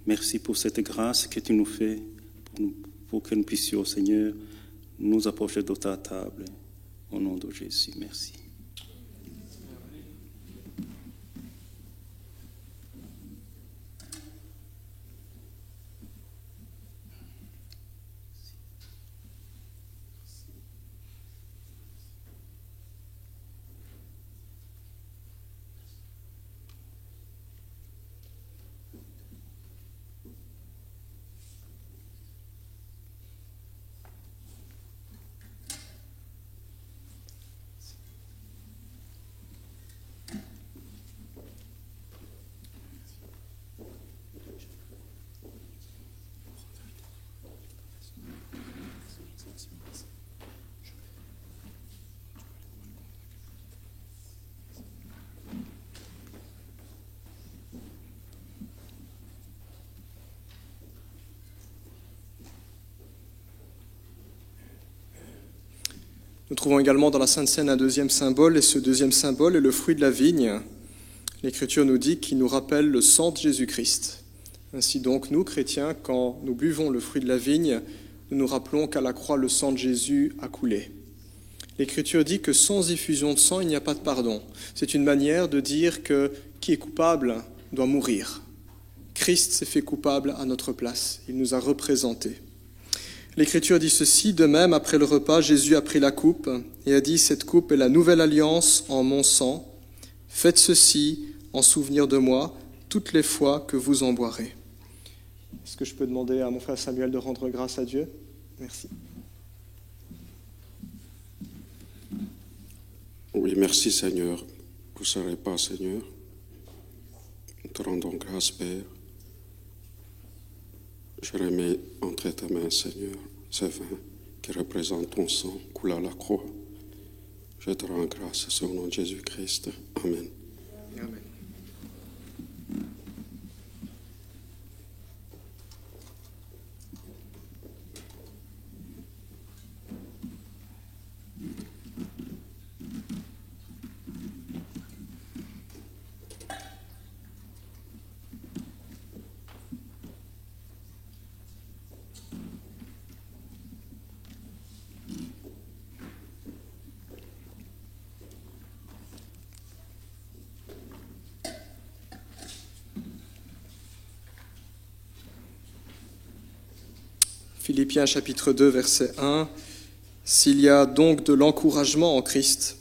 Speaker 3: Merci pour cette grâce que tu nous fais, pour que nous puissions, Seigneur, nous approcher de ta table. Au nom de Jésus, merci.
Speaker 1: Nous trouvons également dans la Sainte Seine un deuxième symbole, et ce deuxième symbole est le fruit de la vigne. L'Écriture nous dit qu'il nous rappelle le sang de Jésus-Christ. Ainsi donc, nous, chrétiens, quand nous buvons le fruit de la vigne, nous nous rappelons qu'à la croix, le sang de Jésus a coulé. L'Écriture dit que sans effusion de sang, il n'y a pas de pardon. C'est une manière de dire que qui est coupable doit mourir. Christ s'est fait coupable à notre place. Il nous a représentés. L'Écriture dit ceci, de même, après le repas, Jésus a pris la coupe et a dit, cette coupe est la nouvelle alliance en mon sang. Faites ceci en souvenir de moi toutes les fois que vous en boirez. Est-ce que je peux demander à mon frère Samuel de rendre grâce à Dieu ? Merci.
Speaker 4: Oui, merci Seigneur pour ce repas, Seigneur. Nous te rendons grâce, Père. Je remets entre tes mains, Seigneur, ce vin qui représente ton sang coulé à la croix. Je te rends grâce au nom de Jésus-Christ. Amen.
Speaker 1: Amen. Philippiens chapitre 2, verset 1. S'il y a donc de l'encouragement en Christ,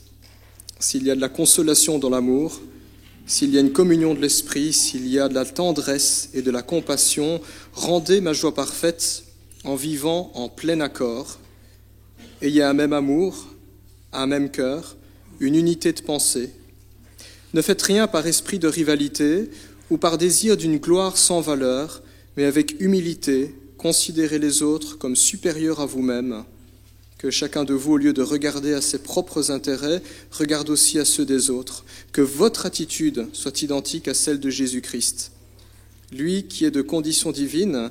Speaker 1: s'il y a de la consolation dans l'amour, s'il y a une communion de l'esprit, s'il y a de la tendresse et de la compassion, rendez ma joie parfaite en vivant en plein accord. Ayez un même amour, un même cœur, une unité de pensée. Ne faites rien par esprit de rivalité ou par désir d'une gloire sans valeur, mais avec humilité, considérez les autres comme supérieurs à vous-même. Que chacun de vous, au lieu de regarder à ses propres intérêts, regarde aussi à ceux des autres. Que votre attitude soit identique à celle de Jésus-Christ. Lui qui est de condition divine,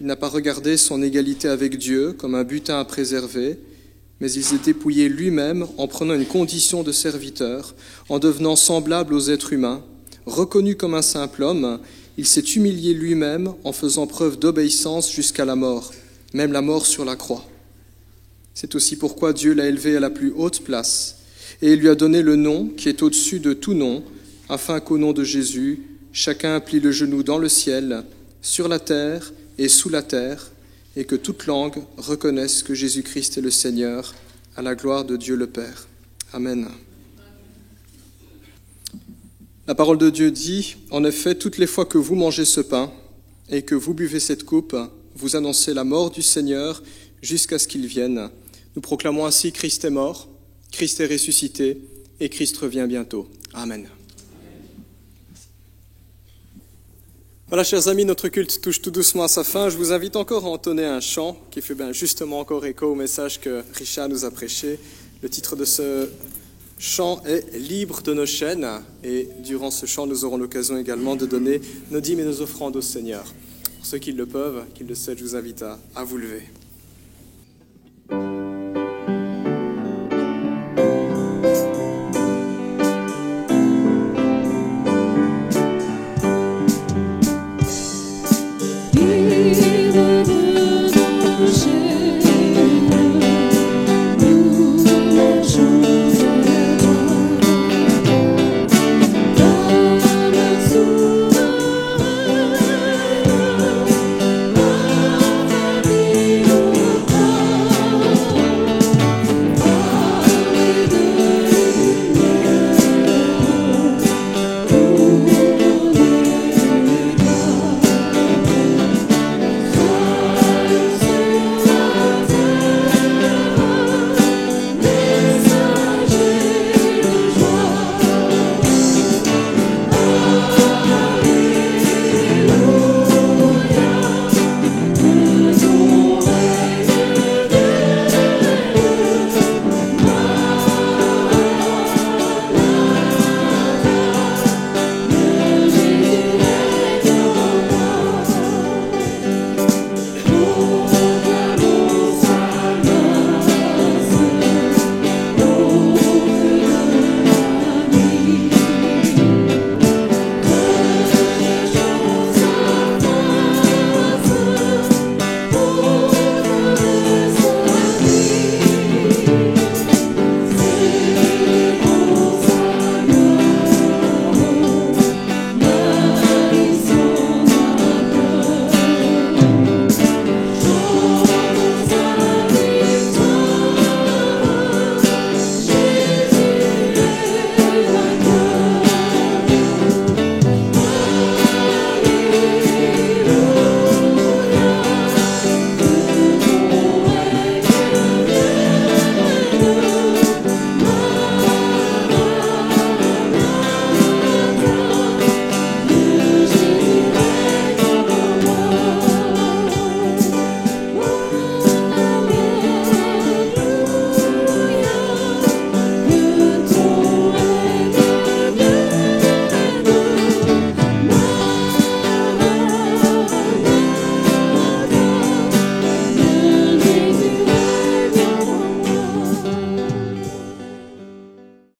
Speaker 1: il n'a pas regardé son égalité avec Dieu comme un butin à préserver, mais il s'est dépouillé lui-même en prenant une condition de serviteur, en devenant semblable aux êtres humains. Reconnu comme un simple homme, il s'est humilié lui-même en faisant preuve d'obéissance jusqu'à la mort, même la mort sur la croix. C'est aussi pourquoi Dieu l'a élevé à la plus haute place et il lui a donné le nom qui est au-dessus de tout nom, afin qu'au nom de Jésus, chacun plie le genou dans le ciel, sur la terre et sous la terre, et que toute langue reconnaisse que Jésus-Christ est le Seigneur, à la gloire de Dieu le Père. Amen. La parole de Dieu dit, en effet, toutes les fois que vous mangez ce pain et que vous buvez cette coupe, vous annoncez la mort du Seigneur jusqu'à ce qu'il vienne. Nous proclamons ainsi Christ est mort, Christ est ressuscité et Christ revient bientôt. Amen. Voilà, chers amis, notre culte touche tout doucement à sa fin. Je vous invite encore à entonner un chant qui fait justement encore écho au message que Richard nous a prêché. Le titre de ce chant est « Libre de nos chaînes » et durant ce chant, nous aurons l'occasion également de donner nos dîmes et nos offrandes au Seigneur. Pour ceux qui le peuvent, qui le souhaitent, je vous invite à vous lever.